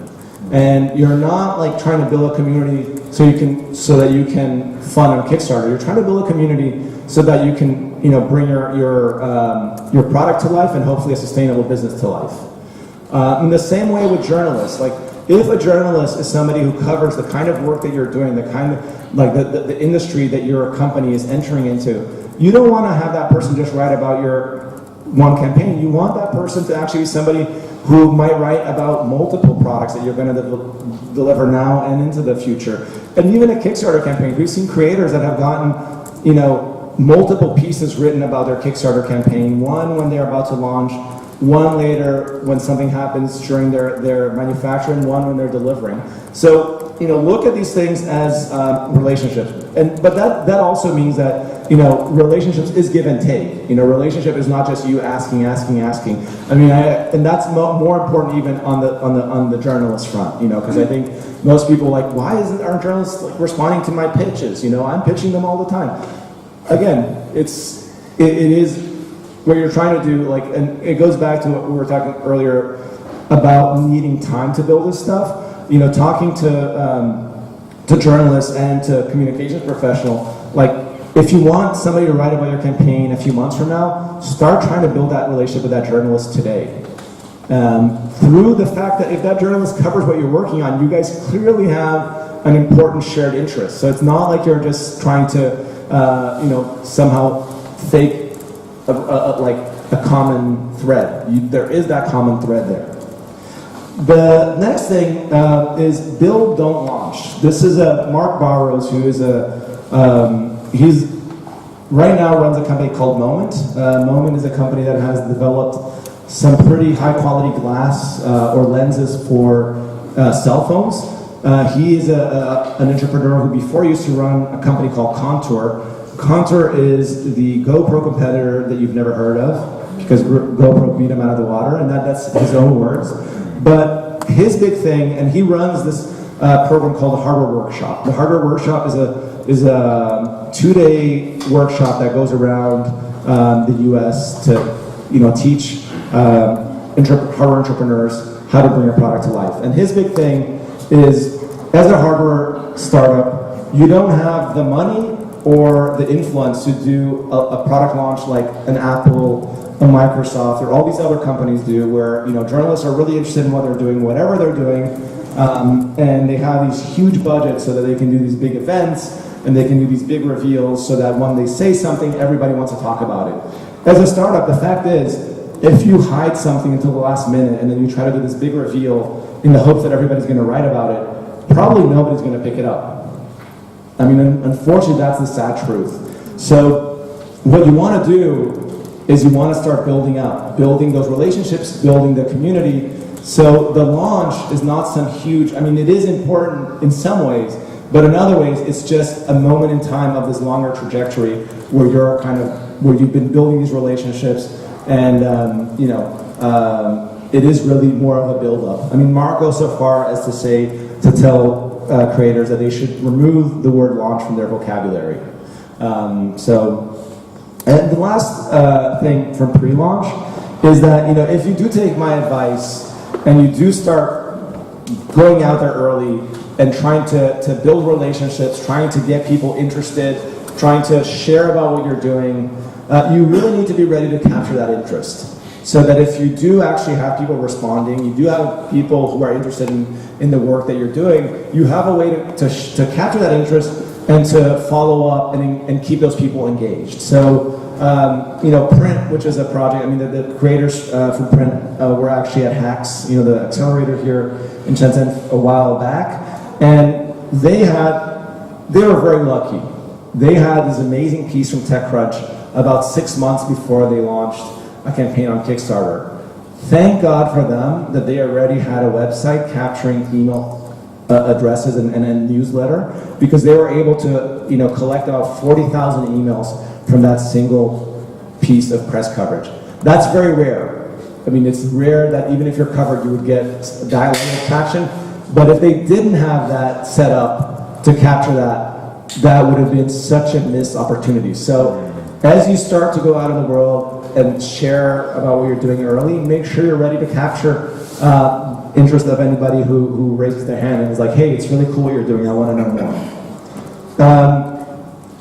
and you're not like trying to build a community so that you can fund on Kickstarter. You're trying to build a community so that you can bring your product to life and hopefully a sustainable business to life. In the same way with journalists, like if a journalist is somebody who covers the kind of work that you're doing, the kind of like the industry that your company is entering into, you don't want to have that person just write about your one campaign. You want that person to actually be somebody who might write about multiple products that you're going to deliver now and into the future. And even a Kickstarter campaign, we've seen creators that have gotten, multiple pieces written about their Kickstarter campaign. One when they're about to launch, one later when something happens during their manufacturing, one when they're delivering. So, look at these things as relationships. But that also means that, relationships is give and take. Relationship is not just you asking. I mean, and that's more important even on the journalist front, because I think most people are like, why aren't journalists like responding to my pitches? I'm pitching them all the time. Again, it is what you're trying to do, and it goes back to what we were talking earlier about needing time to build this stuff. Talking to journalists and to communications professional, if you want somebody to write about your campaign a few months from now, start trying to build that relationship with that journalist today. Through the fact that if that journalist covers what you're working on, you guys clearly have an important shared interest. So it's not like you're just trying to, somehow fake a common thread. There is that common thread there. The next thing is build, don't launch. This is Mark Barrows, who is he's right now runs a company called Moment. Moment is a company that has developed some pretty high quality glass or lenses for cell phones. He is an entrepreneur who before used to run a company called Contour. Contour is the GoPro competitor that you've never heard of because GoPro beat him out of the water, and that's his own words. But his big thing, and he runs this program called the Hardware Workshop. The Hardware Workshop is a 2-day workshop that goes around the U.S. to teach hardware entrepreneurs how to bring a product to life. And his big thing is, as a hardware startup, you don't have the money or the influence to do a product launch like an Apple, a Microsoft, or all these other companies do, where journalists are really interested in what they're doing, whatever they're doing, and they have these huge budgets so that they can do these big events and they can do these big reveals so that when they say something, everybody wants to talk about it. As a startup, the fact is, if you hide something until the last minute and then you try to do this big reveal in the hopes that everybody's going to write about it, probably nobody's going to pick it up. I mean, unfortunately, that's the sad truth. So what you want to do is you want to start building those relationships, building the community. So the launch is not some huge, it is important in some ways, but in other ways, it's just a moment in time of this longer trajectory where where you've been building these relationships, and it is really more of a build-up. Mark goes so far as to tell creators that they should remove the word launch from their vocabulary. And the last thing from pre-launch is that if you do take my advice and you do start going out there early and trying to build relationships, trying to get people interested, trying to share about what you're doing, you really need to be ready to capture that interest. So that if you do actually have people responding, you do have people who are interested in the work that you're doing, you have a way to capture that interest and to follow up and keep those people engaged. So, Print, which is a project, the creators from Print were actually at Hacks, the accelerator here in Shenzhen a while back, and they were very lucky. They had this amazing piece from TechCrunch about 6 months before they launched a campaign on Kickstarter. Thank God for them that they already had a website capturing email addresses and a newsletter, because they were able to collect about 40,000 emails from that single piece of press coverage. That's very rare. It's rare that even if you're covered, you would get dialogue traction. But if they didn't have that set up to capture that would have been such a missed opportunity. So as you start to go out in the world and share about what you're doing early, make sure you're ready to capture interest of anybody who raises their hand and is like, hey, it's really cool what you're doing, I want to know more.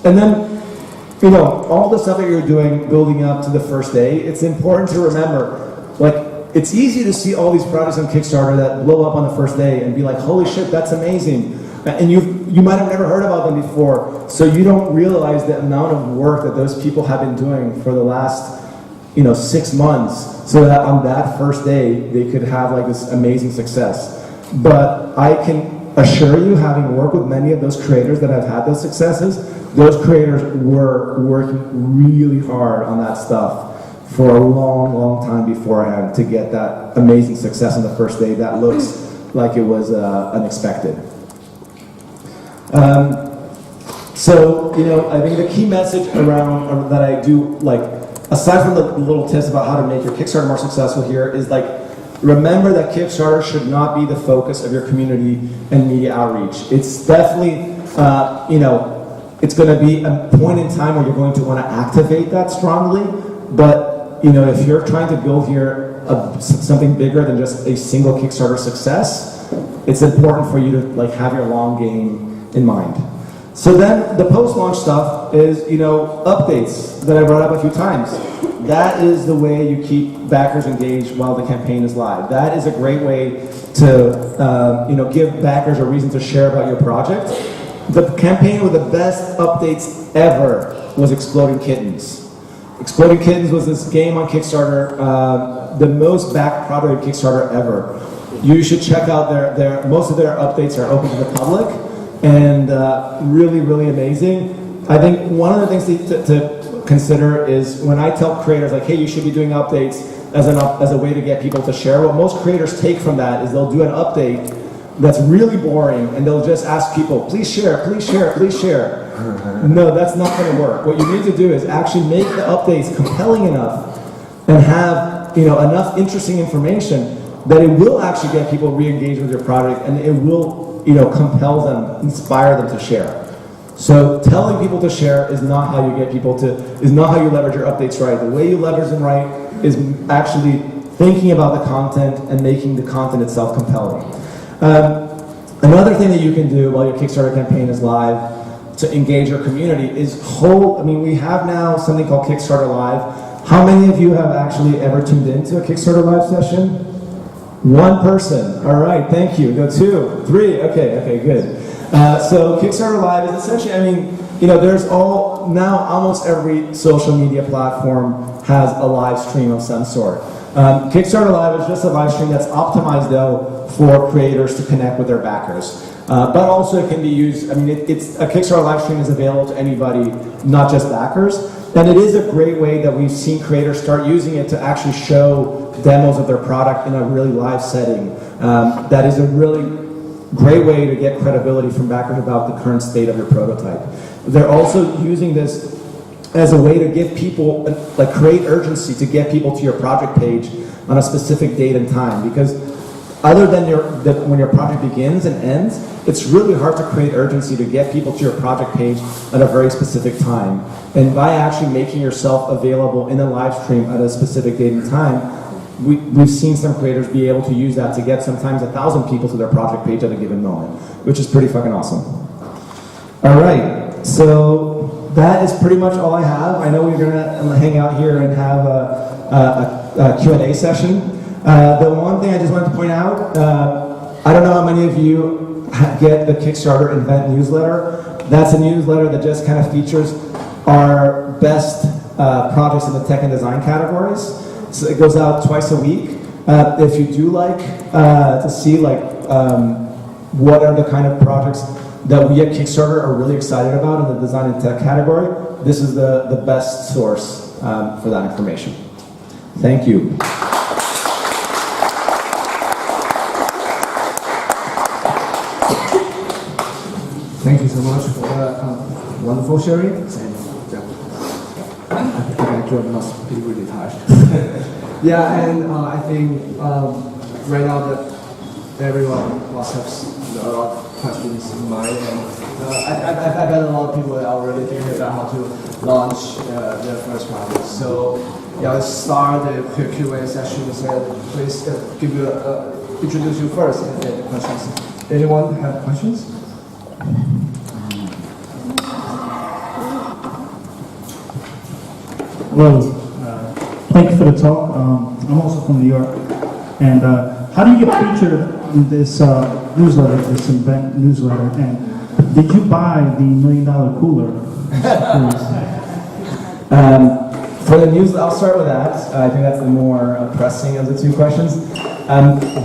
And then, all the stuff that you're doing building up to the first day, it's important to remember, it's easy to see all these projects on Kickstarter that blow up on the first day and be like, holy shit, that's amazing. And you might have never heard about them before, so you don't realize the amount of work that those people have been doing for the last 6 months, so that on that first day they could have this amazing success. But I can assure you, having worked with many of those creators that have had those successes, those creators were working really hard on that stuff for a long, long time beforehand to get that amazing success on the first day that looks like it was unexpected. So, I think the key message around that I do, aside from the little tips about how to make your Kickstarter more successful here, is remember that Kickstarter should not be the focus of your community and media outreach. It's definitely, it's going to be a point in time where you're going to want to activate that strongly, but if you're trying to build here something bigger than just a single Kickstarter success, it's important for you to have your long game in mind. So then the post-launch stuff is, updates that I brought up a few times. That is the way you keep backers engaged while the campaign is live. That is a great way to, give backers a reason to share about your project. The campaign with the best updates ever was Exploding Kittens. Exploding Kittens was this game on Kickstarter, the most backed product of Kickstarter ever. You should check out most of their updates are open to the public, and really, really amazing. I think one of the things to consider is when I tell creators, like, hey, you should be doing updates as a way to get people to share, what most creators take from that is they'll do an update that's really boring, and they'll just ask people, please share, please share, please share. No, that's not going to work. What you need to do is actually make the updates compelling enough and have enough interesting information that it will actually get people re-engaged with your product, and it will compel them, inspire them to share. So telling people to share is not how you get people is not how you leverage your updates right. The way you leverage them right is actually thinking about the content and making the content itself compelling. Another thing that you can do while your Kickstarter campaign is live to engage your community is we have now something called Kickstarter Live. How many of you have actually ever tuned into a Kickstarter Live session? One person. All right, thank you. Go 2, 3. Okay, good. So Kickstarter Live is essentially, there's almost every social media platform has a live stream of some sort. Kickstarter Live is just a live stream that's optimized, though, for creators to connect with their backers. But also it can be used, it's a Kickstarter live stream is available to anybody, not just backers. And it is a great way that we've seen creators start using it to actually show demos of their product in a really live setting. That is a really great way to get credibility from backers about the current state of your prototype. They're also using this as a way to give people, create urgency to get people to your project page on a specific date and time. Because other than when your project begins and ends, it's really hard to create urgency to get people to your project page at a very specific time. And by actually making yourself available in a live stream at a specific date and time, we've seen some creators be able to use that to get sometimes 1,000 people to their project page at a given moment, which is pretty fucking awesome. All right, so that is pretty much all I have. I know we're gonna hang out here and have a Q&A session. The one thing I just wanted to point out, I don't know how many of you get the Kickstarter event newsletter. That's a newsletter that just kind of features our best projects in the tech and design categories. So it goes out twice a week. If you do like to see what are the kind of projects that we at Kickstarter are really excited about in the design and tech category, this is the best source for that information. Thank you. Thank you so much for the wonderful sharing. And I think Andrew must be really tired. Yeah, and I think right now that everyone must have a lot of questions in mind, and I've got a lot of people that are already thinking about how to launch their first project. So yeah, let's start the Q&A session. So please introduce you first and get the questions. Anyone have questions? Hello, thank you for the talk. I'm also from New York. And how do you get featured in this newsletter, this event newsletter? And did you buy the $1 million cooler? For the news, I'll start with that. I think that's the more pressing of the two questions.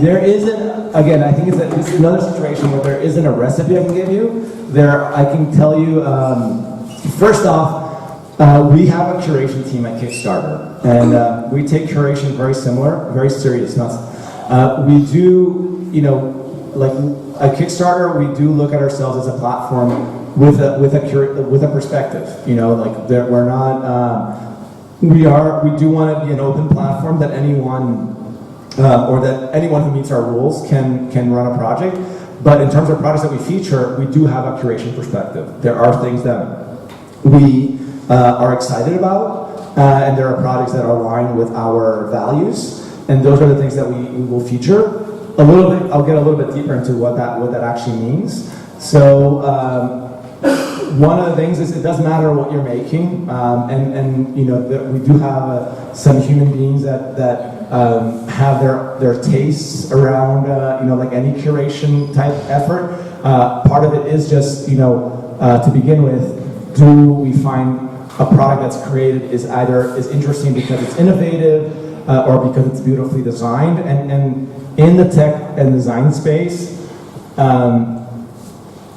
There isn't, again, I think this is another situation where there isn't a recipe I can give you. I can tell you, first off, we have a curation team at Kickstarter, and we take curation very serious. We do, like at Kickstarter, we do look at ourselves as a platform with a perspective. We're not. We do want to be an open platform that anyone who meets our rules can run a project. But in terms of projects that we feature, we do have a curation perspective. There are things that we are excited about, and there are projects that are aligned with our values, and those are the things that we will feature. I'll get a little bit deeper into what that actually means. So one of the things is it doesn't matter what you're making, and you know we do have some human beings that have their tastes around you know, like any curation type effort. Part of it is just, you know, to begin with, do we find a product that's created is interesting because it's innovative or because it's beautifully designed, and in the tech and design space,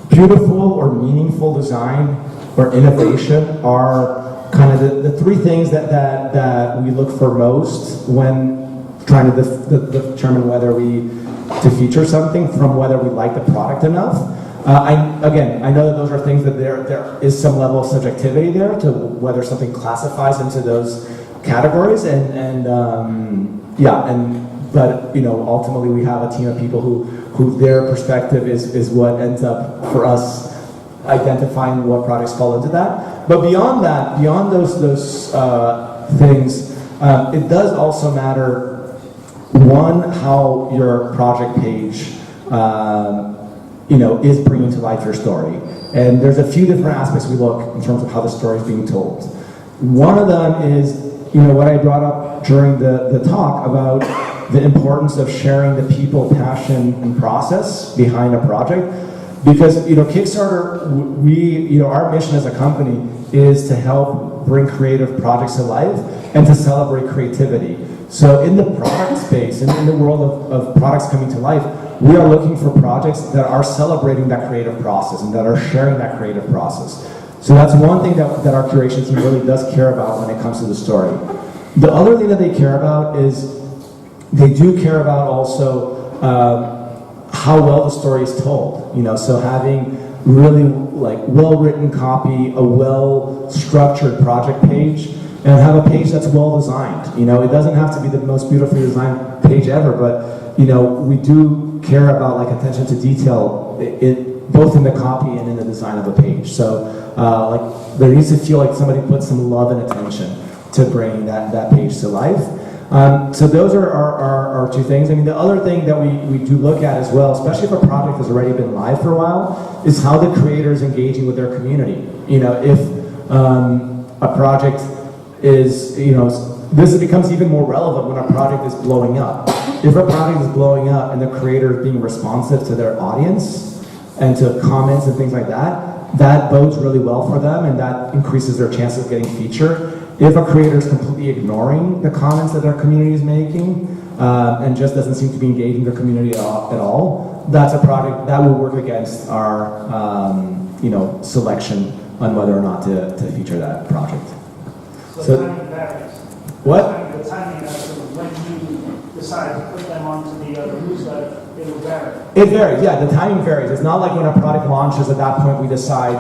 beautiful or meaningful design or innovation are kind of the three things that we look for most when trying to determine whether to feature something, from whether we like the product enough. I know that those are things that there is some level of subjectivity there to whether something classifies into those categories, but you know, ultimately we have a team of people who their perspective is what ends up for us identifying what products fall into that. But beyond that, beyond those things, it does also matter, one, how your project page you know, is bringing to life your story. And there's a few different aspects we look in terms of how the story is being told. One of them is, you know, what I brought up during the talk about the importance of sharing the people, passion, and process behind a project. Because, you know, Kickstarter, our mission as a company is to help bring creative projects to life and to celebrate creativity. So in the product space, and in the world of products coming to life, we are looking for projects that are celebrating that creative process and that are sharing that creative process. So that's one thing that our curation team really does care about when it comes to the story. The other thing that they care about is they do care about also how well the story is told. You know, so having really like well-written copy, a well-structured project page, and have a page that's well designed. You know, it doesn't have to be the most beautifully designed page ever, but you know, we do care about like attention to detail, both in the copy and in the design of a page. So like there needs to feel like somebody put some love and attention to bring that page to life. So those are our two things. I mean, the other thing that we do look at as well, especially if a project has already been live for a while, is how the creator is engaging with their community. You know, if a project is, you know, this becomes even more relevant when a project is blowing up. If a project is blowing up and the creator is being responsive to their audience and to comments and things like that, that bodes really well for them and that increases their chances of getting featured. If a creator is completely ignoring the comments that their community is making and just doesn't seem to be engaging their community at all, that's a project that will work against our you know, selection on whether or not to feature that project. So the timing varies. What? The timing as to when you decide to put them onto the newsletter, it will vary. It varies, yeah, the timing varies. It's not like when a product launches, at that point we decide,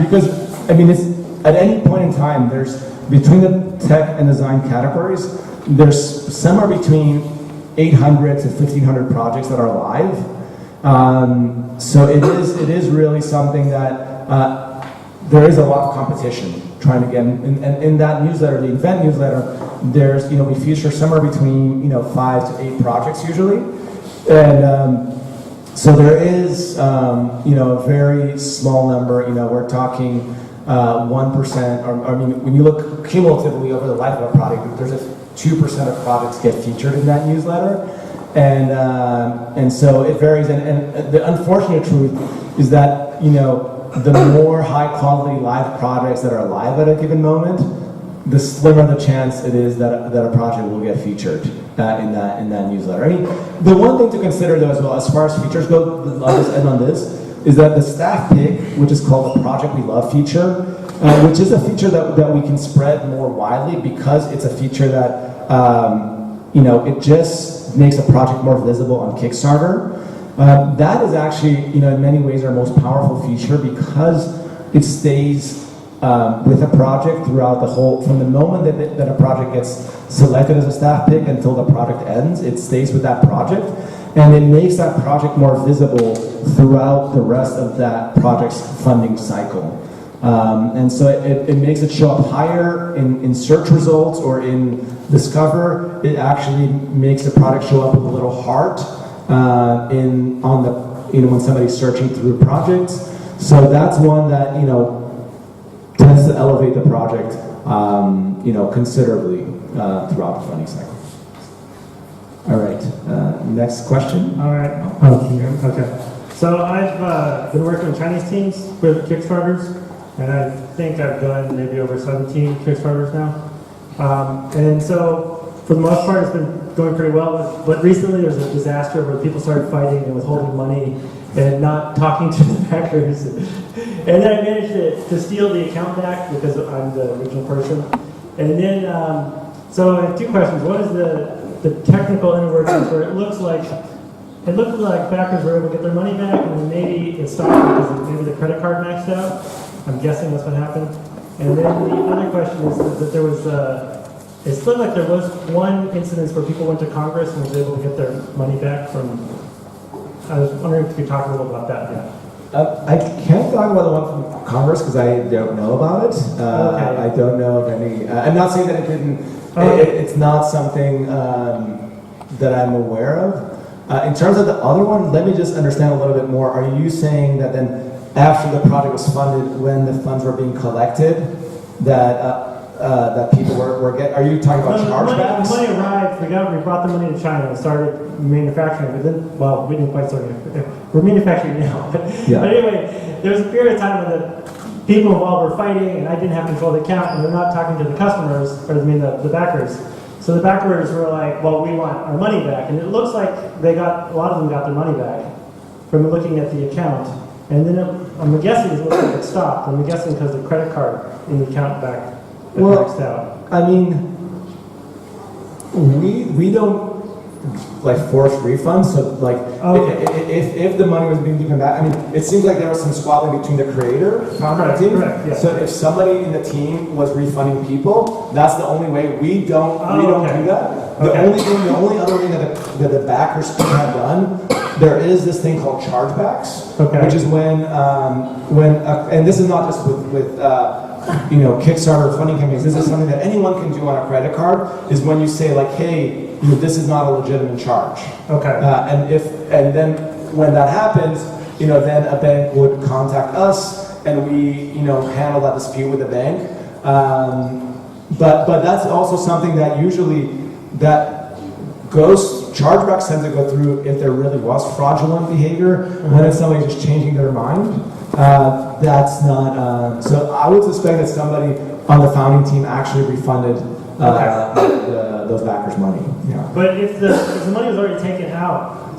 because, I mean, it's at any point in time, there's, between the tech and design categories, there's somewhere between 800 to 1,500 projects that are live. So it is really something that there is a lot of competition trying to get in that newsletter, the event newsletter. There's, you know, we feature somewhere between, you know, 5 to 8 projects usually, and so there is, you know, a very small number. You know, we're talking 1%, or I mean, when you look cumulatively over the life of a product, there's a 2% of products get featured in that newsletter, and so it varies. And the unfortunate truth is that, you know, the more high quality live projects that are live at a given moment, the slimmer the chance it is that a project will get featured in that newsletter. I mean, the one thing to consider though as well, as far as features go, I'll just end on this, is that the staff pick, which is called the Project We Love feature, which is a feature that we can spread more widely because it's a feature that, you know, it just makes a project more visible on Kickstarter. That is actually, you know, in many ways our most powerful feature because it stays with a project throughout the whole, from the moment that a project gets selected as a staff pick until the project ends, it stays with that project. And it makes that project more visible throughout the rest of that project's funding cycle. And so it makes it show up higher in search results or in Discover. It actually makes the product show up with a little heart on the, you know, when somebody's searching through projects. So that's one that, tends to elevate the project, considerably throughout the funding cycle. All right, next question. All right. Okay. So I've been working with Chinese teams with Kickstarters, and I think I've done maybe over 17 Kickstarters now. And so for the most part, it's been going pretty well. But recently, there was a disaster where people started fighting and withholding money and not talking to the backers. And then I managed to steal the account back because I'm the original person. And then, so I have two questions. What is the technical inner workings where it looked like backers were able to get their money back, and then maybe it stopped because maybe the credit card maxed out? I'm guessing that's what happened. And then the other question is that there was, it looked like there was one incident where people went to Congress and was able to get their money back from, I was wondering if you could talk a little about that. Yeah. I can't talk about the one from Congress because I don't know about it. Okay. I don't know of any. I'm not saying that it didn't. It's not something that I'm aware of. In terms of the other one, let me just understand a little bit more. Are you saying that then, after the project was funded, when the funds were being collected, that people were getting? Are you talking about chargebacks? The money arrived. We brought the money to China and started manufacturing. But then, well, we didn't quite start it. We're manufacturing now. But anyway, there was a period of time when the people involved were fighting, and I didn't have control of the account, and they're not talking to the customers, or I mean the backers. So the backers were like, well, we want our money back. And it looks like a lot of them got their money back from looking at the account. And then I'm guessing it looks like it stopped. I'm guessing because the credit card in the account back maxed out. I mean, we don't force refunds. So if the money was being given back, I mean, it seems like there was some squabbling between the creator founder team. Correct, yeah. So if somebody in the team was refunding people, that's the only way. We don't do that. The only other thing that the backers could have done, there is this thing called chargebacks, which is when and this is not just with Kickstarter funding campaigns. This is something that anyone can do on a credit card. Is when you say like, hey, this is not a legitimate charge. And then when that happens, then a bank would contact us, and we handle that dispute with the bank. But that's also something that usually chargebacks tend to go through if there really was fraudulent behavior. When it's somebody just changing their mind, that's not. So I would suspect that somebody on the founding team actually refunded those backers' money. Yeah. But if the money was already taken out,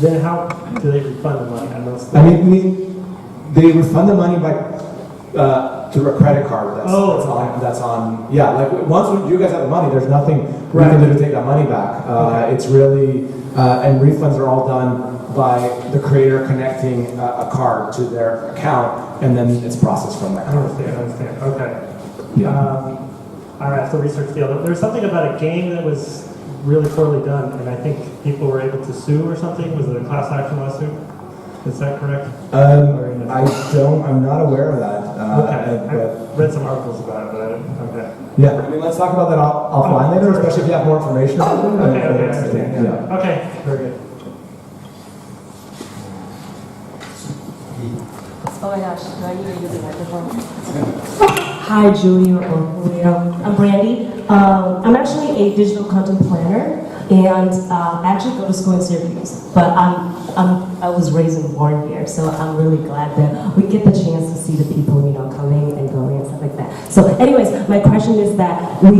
then how do they refund the money? I mean, they refund the money by through a credit card. That's on. Yeah, like once you guys have the money, there's nothing we can do to take that money back. It's really and refunds are all done by the creator connecting a card to their account, and then it's processed from that card. I understand. Okay. Yeah. All right, so research field. There was something about a game that was really poorly done, and I think people were able to sue or something. Was it a class action lawsuit? Is that correct? I'm not aware of that. I've read some articles about it, but I don't. Okay. Yeah, I mean, let's talk about that offline later, especially if you have more information about it. Okay, very good. Oh my gosh, do I need to use a microphone? Hi, Julio or Julio. I'm Brandy. I'm actually a digital content planner, and I actually go to school in Syracuse. But I was raised and born here, so I'm really glad that we get the chance to see the people, coming and going and stuff like that. So, anyways, my question is that we're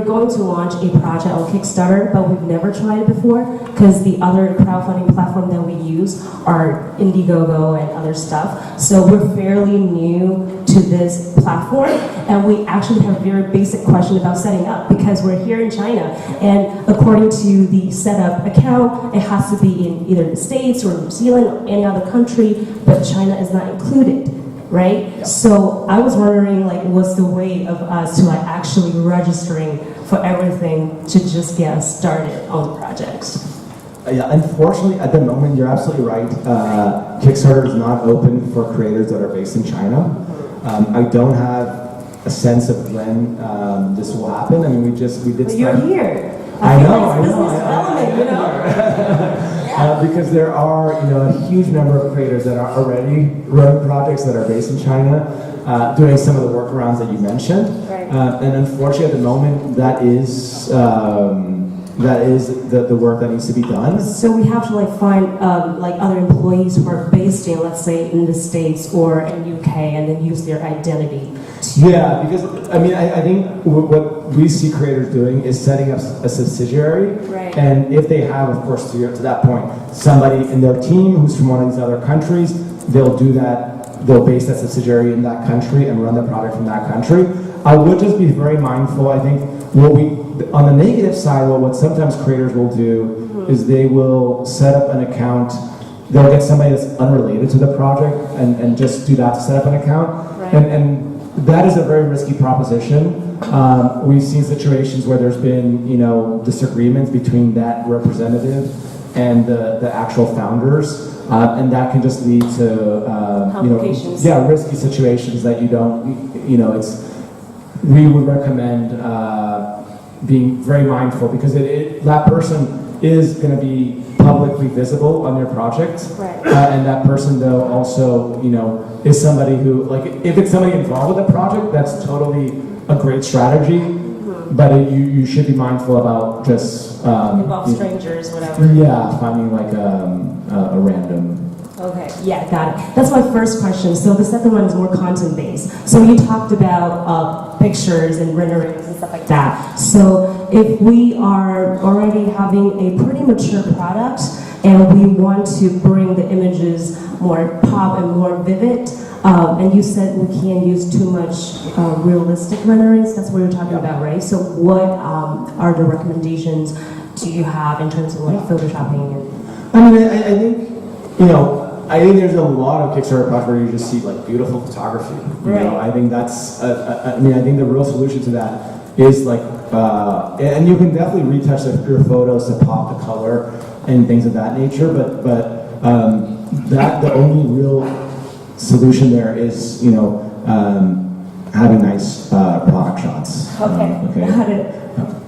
going to launch a project on Kickstarter, but we've never tried it before because the other crowdfunding platform that we use are Indiegogo and other stuff. So we're fairly new to this platform, and we actually have a very basic question about setting up because we're here in China, and according to the setup account, it has to be in either the States or New Zealand or any other country, but China is not included, right? Yep. So I was wondering, what's the way of us to actually registering for everything to just get us started on the projects? Yeah, unfortunately, at the moment, you're absolutely right. Kickstarter is not open for creators that are based in China. I don't have a sense of when this will happen. I mean, we did. But you're here. I feel know, like I it's know, business development, you know? Because there are, a huge number of creators that are already running projects that are based in China, doing some of the workarounds that you mentioned. Right. And unfortunately, at the moment, that is the work that needs to be done. So we have to find other employees who are based in, let's say, in the States or in UK, and then use their identity. Yeah, because I think what we see creators doing is setting up a subsidiary, Right. and if they have, of course, to that point, somebody in their team who's from one of these other countries, they'll do that. They'll base that subsidiary in that country and run the product from that country. I would just be very mindful. I think on the negative side, what sometimes creators will do is they will set up an account. They'll get somebody that's unrelated to the project and just do that to set up an account. Right. And that is a very risky proposition. We've seen situations where there's been, disagreements between that representative and the actual founders, and that can just lead to, Complications. risky situations that you don't, we would recommend being very mindful, because that person is going to be publicly visible on your project. Right. And that person, though, also, is somebody who, if it's somebody involved with the project, that's totally a great strategy. But you should be mindful about just Involve strangers, whatever. Yeah, finding a random. Okay, yeah, got it. That's my first question. So the second one is more content-based. So you talked about pictures and renderings and stuff like that. So if we are already having a pretty mature product and we want to bring the images more pop and more vivid, and you said we can't use too much realistic renderings, that's what you're talking about, right? So what are the recommendations do you have in terms of photoshopping? I think, I think there's a lot of Kickstarter projects where you just see beautiful photography. Right. I think that's, I think the real solution to that is and you can definitely retouch your photos to pop the color and things of that nature, but the only real solution there is, having nice product shots. Okay, got it.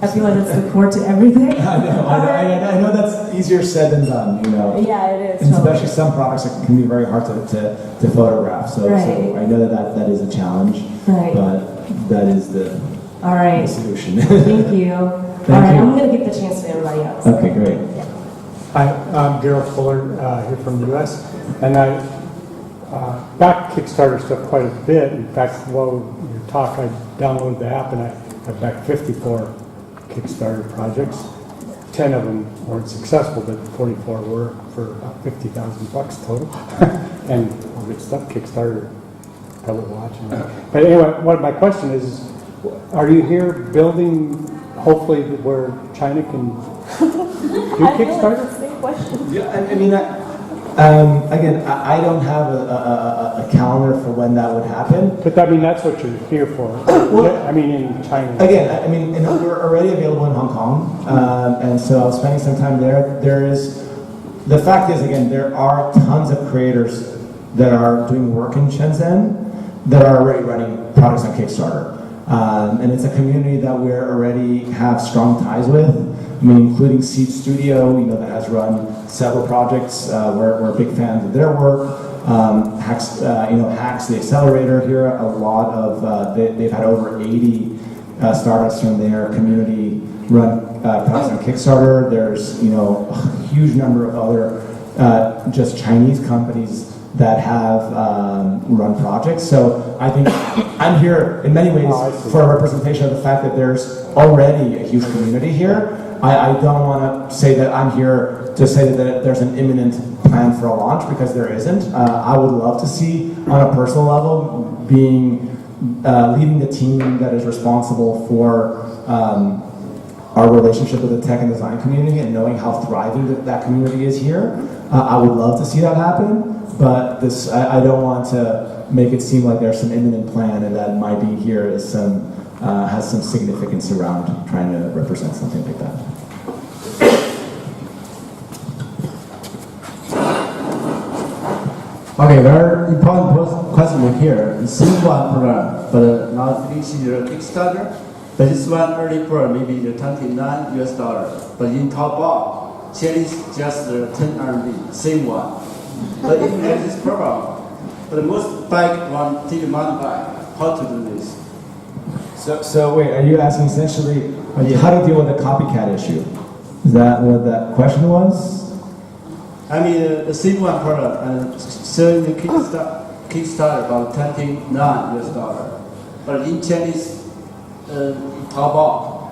I feel like that's the core to everything. I know that's easier said than done, Yeah, it is. And especially some products that can be very hard to photograph. So, Right. so I know that is a challenge, Right. but that is the All right. solution. Thank you. All right, you. I'm going to give the chance to everybody else. Okay, great. Hi, I'm Gerald Fuller here from the U.S. and I back Kickstarter stuff quite a bit. In fact, while you talk, I downloaded the app and I've backed 54 Kickstarter projects. 10 of them weren't successful, but 44 were for about $50,000 total. And all good stuff. Kickstarter, probably watching. But anyway, my question is, are you here building, hopefully, where China can do Kickstarter? Yeah, again, I don't have a calendar for when that would happen. But that's what you're here for. In China. Again, we're already available in Hong Kong, and so I was spending some time there. The fact is, again, there are tons of creators that are doing work in Shenzhen that are already running products on Kickstarter. And it's a community that we already have strong ties with. Including Seed Studio, that has run several projects. We're big fans of their work. Hacks, Hacks, the accelerator here. A lot of they've had over 80 startups from their community run products on Kickstarter. There's a huge number of other just Chinese companies that have run projects. So I think I'm here in many ways for a representation of the fact that there's already a huge community here. I don't want to say that I'm here to say that there's an imminent plan for a launch, because there isn't. I would love to see, on a personal level, leading the team that is responsible for our relationship with the tech and design community, and knowing how thriving that community is here. I would love to see that happen, but I don't want to make it seem like there's some imminent plan and that might be here as has some significance around trying to represent something like that. Okay, very important question here. Simple product, but not finished your Kickstarter. But this one early bird maybe the 29 US dollar. But in Taobao, Chinese just 10 RMB, same one. But if you have this problem, but most bike want take money back. How to do this? So wait, are you asking essentially how to deal with the copycat issue? Is that what that question was? I mean, the same one product and selling the Kickstarter about 29 US dollar. But in Chinese, Taobao.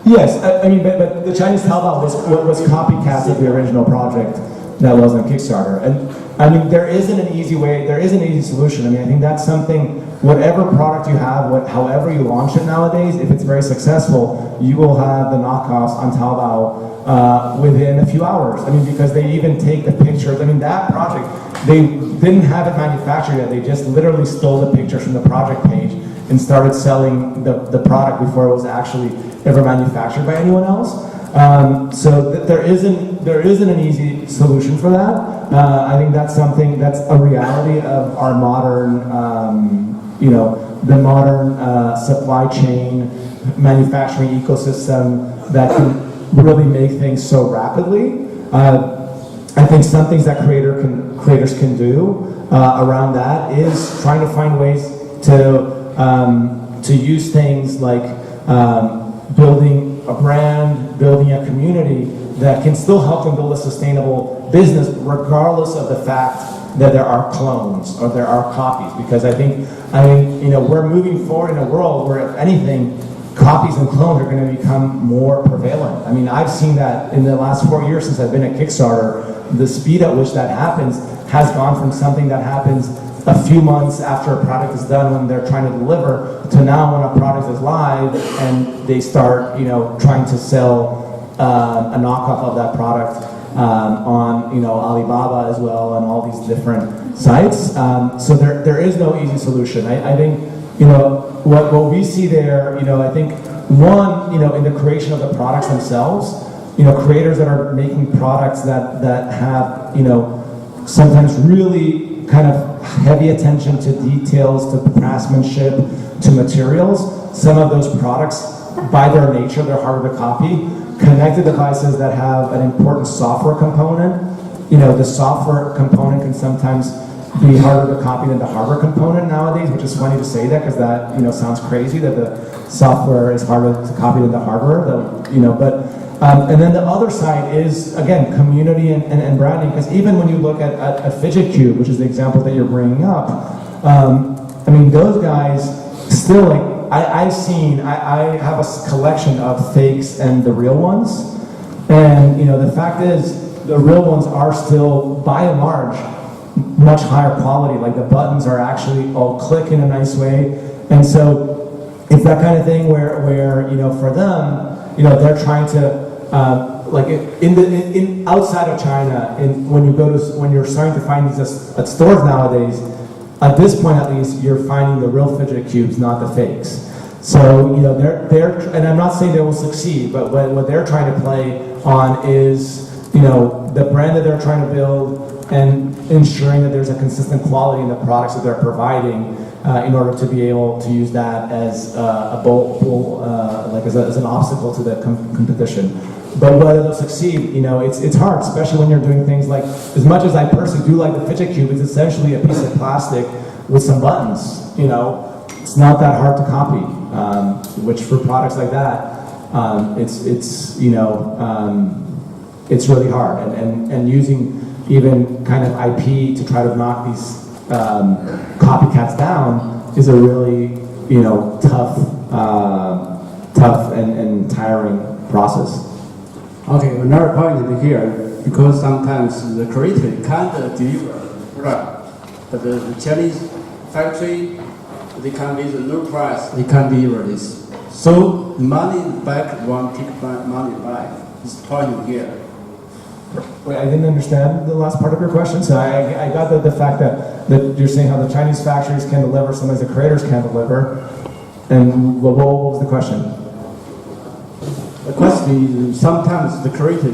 Yes, I mean, but the Chinese Taobao was copycats of the original project that was on Kickstarter. And I mean, there isn't an easy way, there isn't an easy solution. I mean, I think that's something, whatever product you have, however you launch it nowadays, if it's very successful, you will have the knockoffs on Taobao within a few hours. I mean, because they even take the pictures. I mean, that project, they didn't have it manufactured yet. They just literally stole the pictures from the project page and started selling the product before it was actually ever manufactured by anyone else. So there isn't an easy solution for that. I think that's something that's a reality of our modern, the modern supply chain manufacturing ecosystem that can really make things so rapidly. I think some things that creators can do around that is trying to find ways to use things like building a brand, building a community that can still help them build a sustainable business regardless of the fact that there are clones or there are copies. Because I think we're moving forward in a world where, if anything, copies and clones are going to become more prevalent. I mean, I've seen that in the last 4 years since I've been at Kickstarter. The speed at which that happens has gone from something that happens a few months after a product is done when they're trying to deliver to now when a product is live and they start, trying to sell a knockoff of that product on, Alibaba as well and all these different sites. So there is no easy solution. I think, what we see there, I think one, in the creation of the products themselves, creators that are making products that have, sometimes really kind of heavy attention to details, to craftsmanship, to materials. Some of those products, by their nature, they're harder to copy. Connected devices that have an important software component, the software component can sometimes be harder to copy than the hardware component nowadays, which is funny to say that because that, sounds crazy that the software is harder to copy than the hardware, and then the other side is, again, community and branding, because even when you look at a fidget cube, which is the example that you're bringing up, those guys still, I have a collection of fakes and the real ones, and, the fact is, the real ones are still, by and large, much higher quality. Like, the buttons are actually all click in a nice way, and so it's that kind of thing where for them, they're trying to, outside of China, when you're starting to find these at stores nowadays, at this point at least, you're finding the real fidget cubes, not the fakes. So they're and I'm not saying they will succeed, but what they're trying to play on is the brand that they're trying to build and ensuring that there's a consistent quality in the products that they're providing in order to be able to use that as as an obstacle to the competition. But whether they'll succeed, it's hard, especially when you're doing things like, as much as I personally do like the fidget cube, it's essentially a piece of plastic with some buttons. It's not that hard to copy. Which for products like that, it's really hard. And using even kind of IP to try to knock these copycats down is a really tough and tiring process. Okay, another point here, because sometimes the creator can't deliver, right? But the Chinese factory, they can with no price, they can't deliver this. So money back, one take money back. It's the point here. Wait, I didn't understand the last part of your question. So I got the fact that you're saying how the Chinese factories can deliver, sometimes the creators can't deliver. And what was the question? The question is, sometimes the creator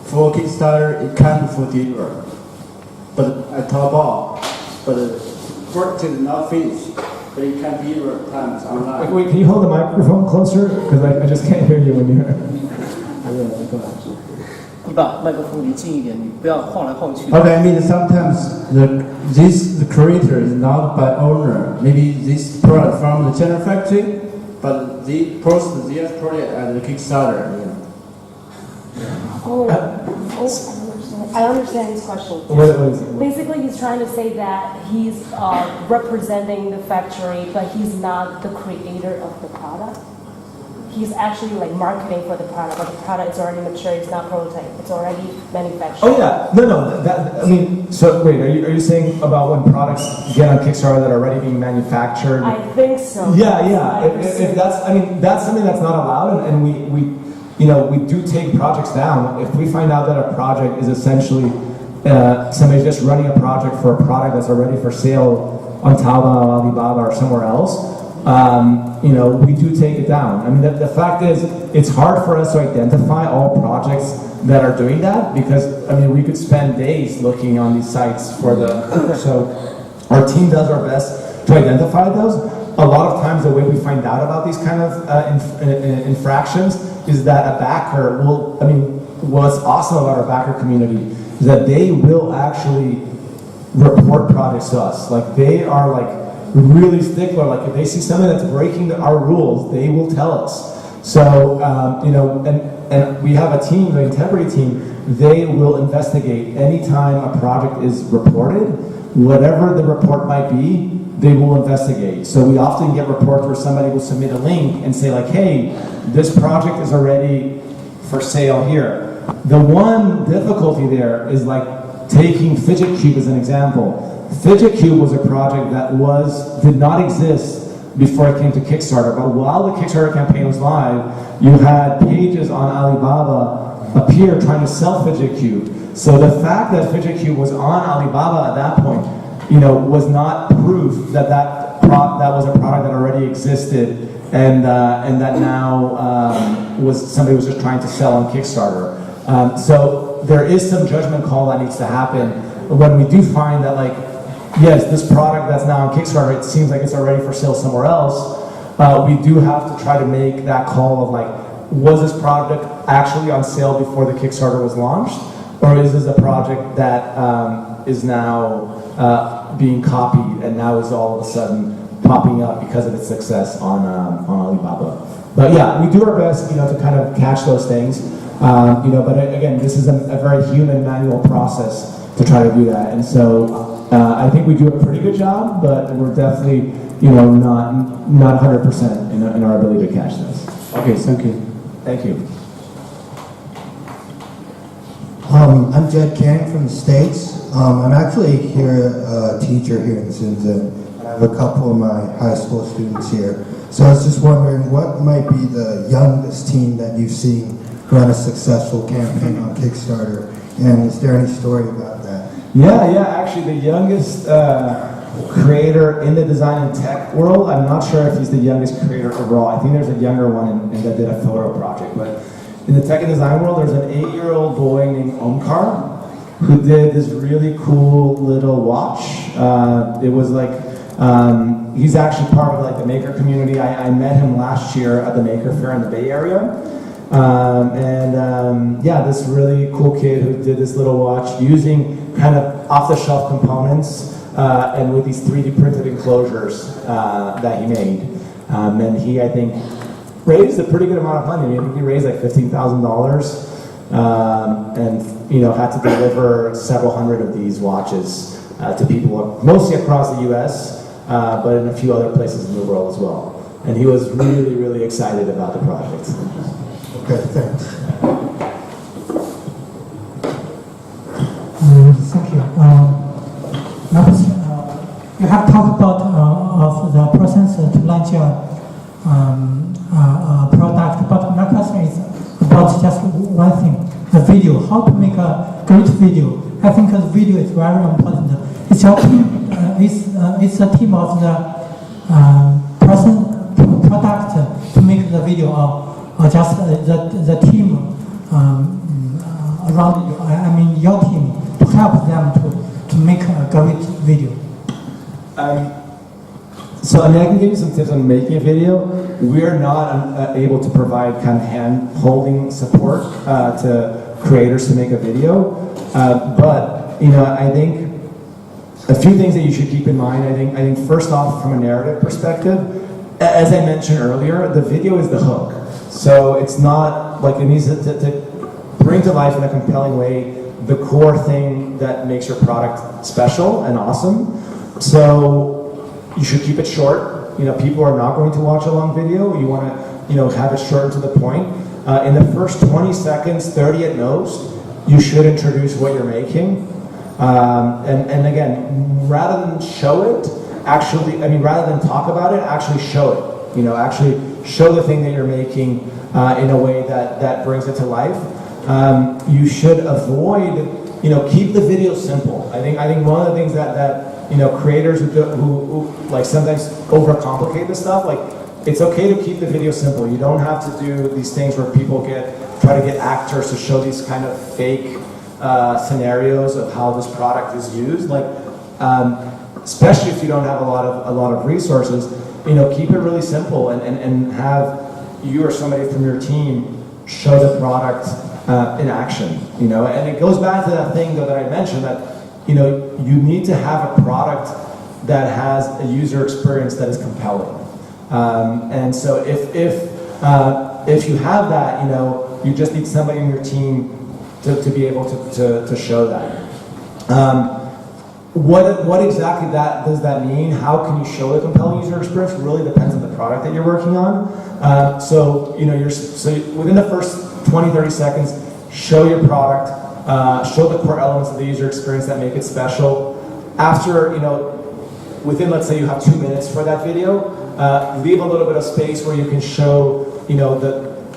for Kickstarter, it can't for deliver. But at Taobao, but the work is not finished. but it can deliver times online. Wait, can you hold the microphone closer? Because I just can't hear you when you're. 你把麦克风离近一点，你不要晃来晃去。 Okay, I mean sometimes the creator is not by owner. Maybe this product from the channel factory, but they post their product at the Kickstarter. I understand his question. What is it? Basically, he's trying to say that he's representing the factory, but he's not the creator of the product. He's actually like marketing for the product, but the product is already mature. It's not prototype. It's already manufactured. Oh yeah, no. I mean, so wait, are you saying about when products get on Kickstarter that are already being manufactured? I think so. Yeah. If that's, I mean, that's something that's not allowed, and we do take projects down if we find out that a project is essentially somebody's just running a project for a product that's already for sale on Taobao, Alibaba, or somewhere else. We do take it down. I mean, the fact is, it's hard for us to identify all projects that are doing that because, I mean, we could spend days looking on these sites for so our team does our best to identify those. A lot of times the way we find out about these kind of infractions is that a backer what's awesome about our backer community is that they will actually report projects to us. Like, they are like, really stickler. Like, if they see something that's breaking our rules, they will tell us. So, and we have a team, the integrity team, they will investigate anytime a project is reported, whatever the report might be, they will investigate. So we often get reports where somebody will submit a link and say like, hey, this project is already for sale here. The one difficulty there is like taking Fidget Cube as an example. Fidget Cube was a project that did not exist before it came to Kickstarter, but while the Kickstarter campaign was live, you had pages on Alibaba appear trying to sell Fidget Cube. So the fact that Fidget Cube was on Alibaba at that point, was not proof that that was a product that already existed and that now somebody was just trying to sell on Kickstarter. So there is some judgment call that needs to happen when we do find that, like, yes, this product that's now on Kickstarter, it seems like it's already for sale somewhere else. We do have to try to make that call of like, was this product actually on sale before the Kickstarter was launched? Or is this a project that is now being copied and now is all of a sudden popping up because of its success on Alibaba? But yeah, we do our best, to kind of catch those things. But again, this is a very human manual process to try to do that. And so I think we do a pretty good job, but we're definitely, not 100% in our ability to catch this. Okay, thank you. Thank you. I'm Jed Kang from the States. I'm actually a teacher here in Shenzhen. I have a couple of my high school students here. So I was just wondering, what might be the youngest team that you've seen run a successful campaign on Kickstarter? And is there any story about that? Yeah, actually the youngest creator in the design and tech world, I'm not sure if he's the youngest creator overall. I think there's a younger one that did a photo project, but in the tech and design world, there's an 8-year-old boy named Omkar who did this really cool little watch. It was like, he's actually part of like the maker community. I met him last year at the Maker Fair in the Bay Area. This really cool kid who did this little watch using kind of off-the-shelf components and with these 3D printed enclosures that he made. And he, I think, raised a pretty good amount of money. I think he raised like $15,000 and had to deliver several hundred of these watches to people, mostly across the US, but in a few other places in the world as well. And he was really, really excited about the project. Okay, thanks. Thank you. You have talked about of the process to launch a product, but my question is about just one thing: the video. How to make a great video? I think the video is very important. It's your team. It's a team of the product to make the video, or just the team around you. I mean your team to help them to make a great video. So I mean, I can give you some tips on making a video. We're not able to provide kind of hand-holding support to creators to make a video, but you know, I think a few things that you should keep in mind. I think first off, from a narrative perspective, as I mentioned earlier, the video is the hook. So it's not like it needs to bring to life in a compelling way the core thing that makes your product special and awesome. So you should keep it short. You know, people are not going to watch a long video. You want to, you know, have it short and to the point. In the first 20 seconds, 30 at most, you should introduce what you're making. And again, rather than show it, rather than talk about it, actually show it. You know, actually show the thing that you're making in a way that brings it to life. You should avoid, you know, keep the video simple. I think one of the things that you know, creators who like sometimes overcomplicate this stuff, like it's okay to keep the video simple. You don't have to do these things where people try to get actors to show these kind of fake scenarios of how this product is used. Like, especially if you don't have a lot of resources, you know, keep it really simple and have you or somebody from your team show the product in action. You know, and it goes back to that thing that I mentioned, that you know, you need to have a product that has a user experience that is compelling. And so if you have that, you know, you just need somebody in your team to be able to show that. What exactly does that mean? How can you show a compelling user experience? It really depends on the product that you're working on. So you know, so within the first 20-30 seconds, show your product. Show the core elements of the user experience that make it special. After, you know, within, let's say you have 2 minutes for that video, leave a little bit of space where you can show, you know,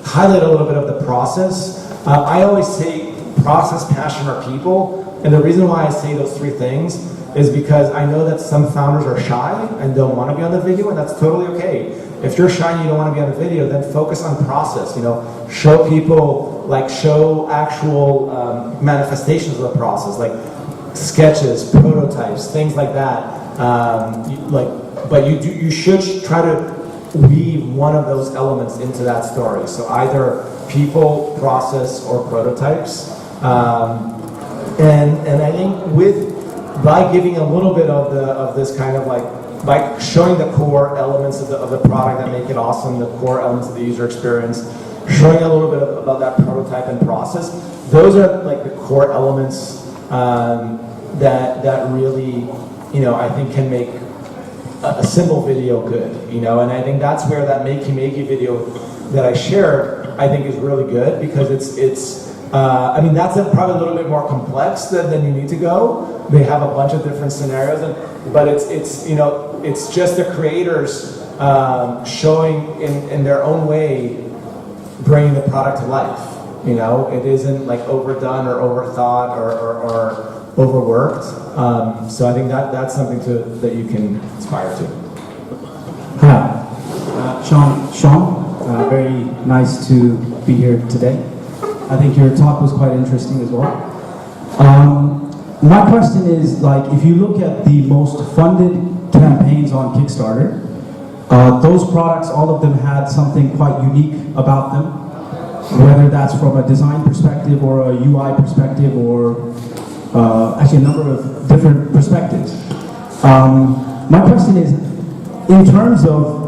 highlight a little bit of the process. I always say process, passion, or people. And the reason why I say those three things is because I know that some founders are shy and don't want to be on the video, and that's totally okay. If you're shy and you don't want to be on the video, then focus on process. You know, show people, like show actual manifestations of the process, like sketches, prototypes, things like that. But you should try to weave one of those elements into that story. So either people, process, or prototypes. And I think by giving a little bit of this kind of like, by showing the core elements of the product that make it awesome, the core elements of the user experience, showing a little bit about that prototype and process, those are like the core elements that really, you know, I think can make a simple video good, you know, and I think that's where that makey video that I shared, I think is really good, because it's I mean, that's probably a little bit more complex than you need to go. They have a bunch of different scenarios, but it's you know, it's just the creators showing in their own way, bringing the product to life. You know, it isn't like overdone or overthought or overworked. So I think that's something that you can aspire to. Hi, Sean, very nice to be here today. I think your talk was quite interesting as well. My question is, like, if you look at the most funded campaigns on Kickstarter, those products, all of them had something quite unique about them, whether that's from a design perspective or a UI perspective, or actually a number of different perspectives. My question is, in terms of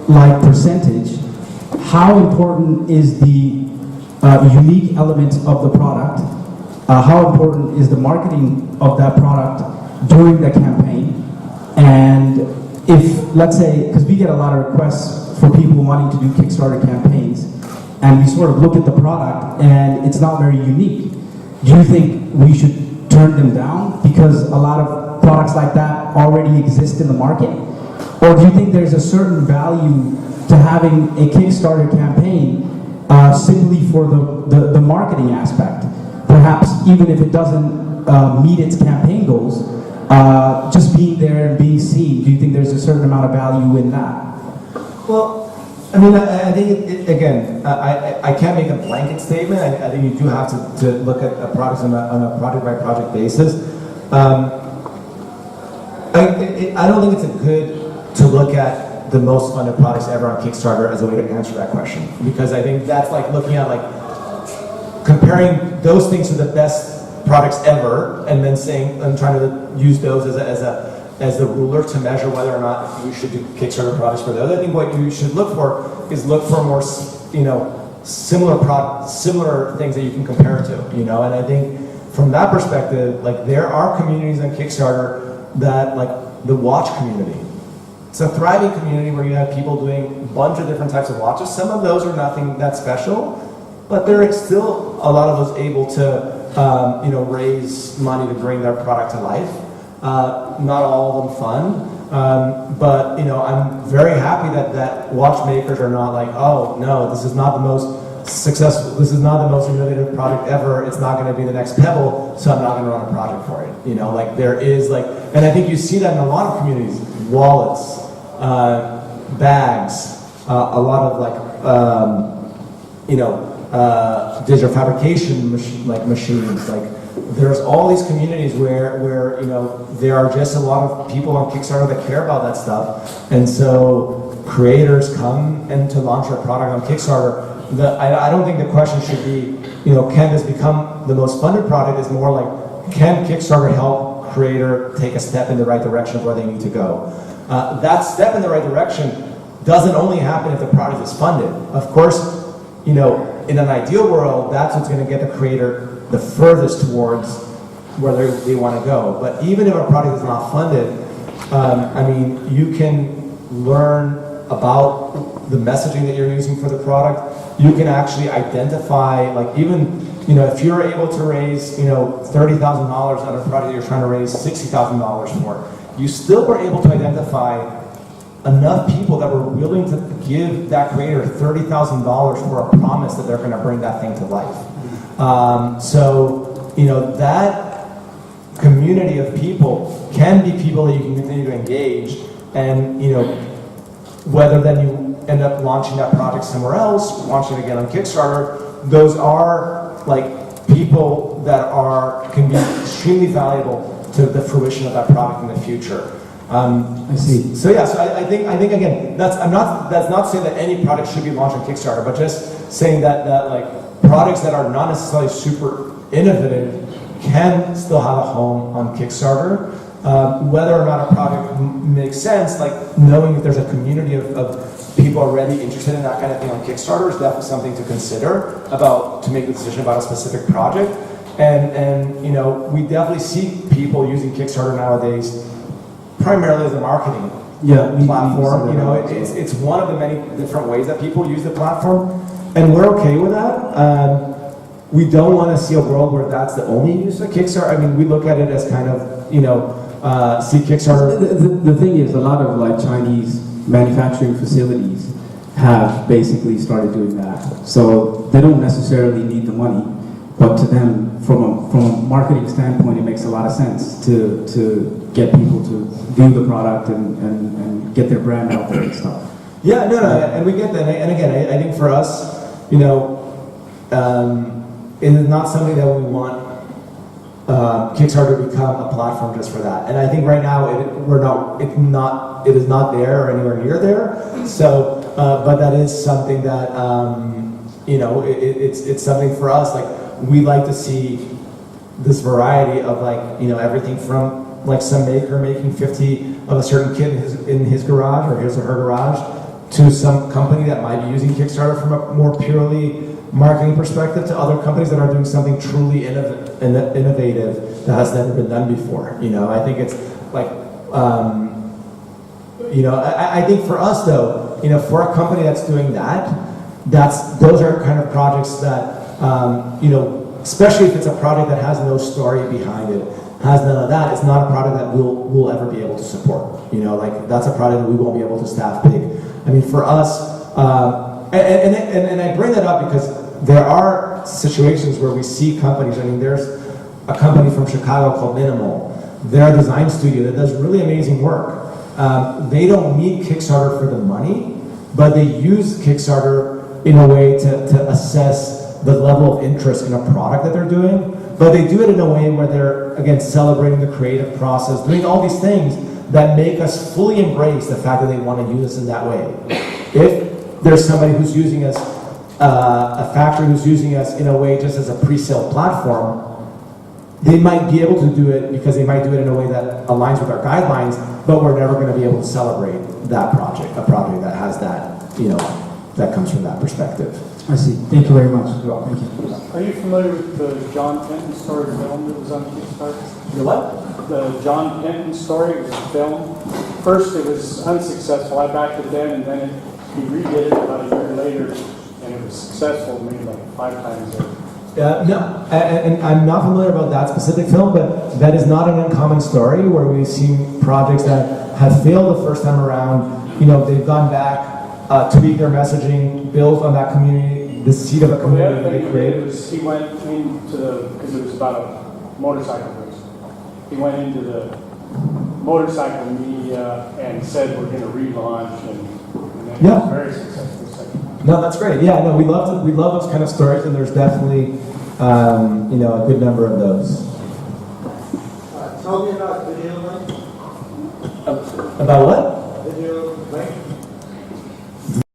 like percentage, how important is the unique element of the product? How important is the marketing of that product during the campaign? And if, let's say, because we get a lot of requests for people wanting to do Kickstarter campaigns, and we sort of look at the product and it's not very unique, do you think we should turn them down because a lot of products like that already exist in the market? Or do you think there's a certain value to having a Kickstarter campaign simply for the marketing aspect? Perhaps even if it doesn't meet its campaign goals, just being there and being seen, do you think there's a certain amount of value in that? Well, I mean, I think, again, I can't make a blanket statement. I think you do have to look at products on a project-by-project basis. I don't think it's a good to look at the most funded products ever on Kickstarter as a way to answer that question. Because I think that's like looking at like comparing those things to the best products ever, and then saying and trying to use those as the ruler to measure whether or not you should do Kickstarter products for those. I think what you should look for more, similar things that you can compare it to, And I think from that perspective, like there are communities on Kickstarter that, like the watch community. It's a thriving community where you have people doing a bunch of different types of watches. Some of those are nothing that special, but there is still a lot of us able to, raise money to bring their product to life. Not all of them fun, but I'm very happy that watchmakers are not like, oh no, this is not the most successful, this is not the most innovative product ever, it's not going to be the next Pebble, so I'm not going to run a project for it. Like there is like, and I think you see that in a lot of communities, wallets, bags, a lot of like, digital fabrication machines, like there's all these communities where there are just a lot of people on Kickstarter that care about that stuff, and so creators come and to launch their product on Kickstarter. I don't think the question should be, can this become the most funded product? It's more like, can Kickstarter help creator take a step in the right direction of where they need to go? That step in the right direction doesn't only happen if the product is funded. Of course, in an ideal world, that's what's going to get the creator the furthest towards where they want to go. But even if a product is not funded, you can learn about the messaging that you're using for the product. You can actually identify, like even, if you're able to raise, $30,000 on a product that you're trying to raise $60,000 for, you still were able to identify enough people that were willing to give that creator $30,000 for a promise that they're going to bring that thing to life. That community of people can be people that you can continue to engage, and whether then you end up launching that project somewhere else, launching it again on Kickstarter, those are like people that can be extremely valuable to the fruition of that product in the future. I see. So I think again, that's not saying that any product should be launched on Kickstarter, but just saying that like products that are not necessarily super innovative can still have a home on Kickstarter. Whether or not a product makes sense, like knowing that there's a community of people already interested in that kind of thing on Kickstarter is definitely something to consider to make the decision about a specific project. And we definitely see people using Kickstarter nowadays primarily as a marketing platform. It's one of the many different ways that people use the platform, and we're okay with that. We don't want to see a world where that's the only use of Kickstarter. We look at it as kind of, see Kickstarter. The thing is, a lot of like Chinese manufacturing facilities have basically started doing that. So they don't necessarily need the money, but to them, from a marketing standpoint, it makes a lot of sense to get people to view the product and get their brand out there and stuff. Yeah, no, and we get that. And again, I think for us, it is not something that we want Kickstarter to become a platform just for that. And I think right now it is not there or anywhere near there. So, but that is something that it's something for us. Like we like to see this variety of everything from some maker making 50 of a certain kit in his garage or his or her garage, to some company that might be using Kickstarter from a more purely marketing perspective, to other companies that are doing something truly innovative that has never been done before. I think it's like, I think for us though, for a company that's doing that, those are kind of projects that, especially if it's a product that has no story behind it, has none of that, it's not a product that we'll ever be able to support. That's a product that we won't be able to staff big. For us, and I bring that up because there are situations where we see companies. There's a company from Chicago called Minimal. They're a design studio that does really amazing work. They don't need Kickstarter for the money, but they use Kickstarter in a way to assess the level of interest in a product that they're doing. But they do it in a way where they're, again, celebrating the creative process, doing all these things that make us fully embrace the fact that they want to use us in that way. If there's somebody who's using us, a factory who's using us in a way just as a pre-sale platform, they might be able to do it because they might do it in a way that aligns with our guidelines, but we're never going to be able to celebrate that project, a project that has that, that comes from that perspective. I see. Thank you very much. Thank you. Are you familiar with the John Penton story film that was on Kickstarter? The what? The John Penton story. It was a film. First, it was unsuccessful. I backed it then, and then he redid it about a year later, and it was successful, maybe like 5 times over. No, and I'm not familiar about that specific film, but that is not an uncommon story where we've seen projects that have failed the first time around. They've gone back, tweak their messaging, build on that community, the seed of a community that they created. He went into because it was about a motorcycle race. He went into the motorcycle media and said we're going to relaunch, and then it was very successful. No, that's great. Yeah, no, we love those kind of stories, and there's definitely a good number of those. Tell me about video link. About what? Video link.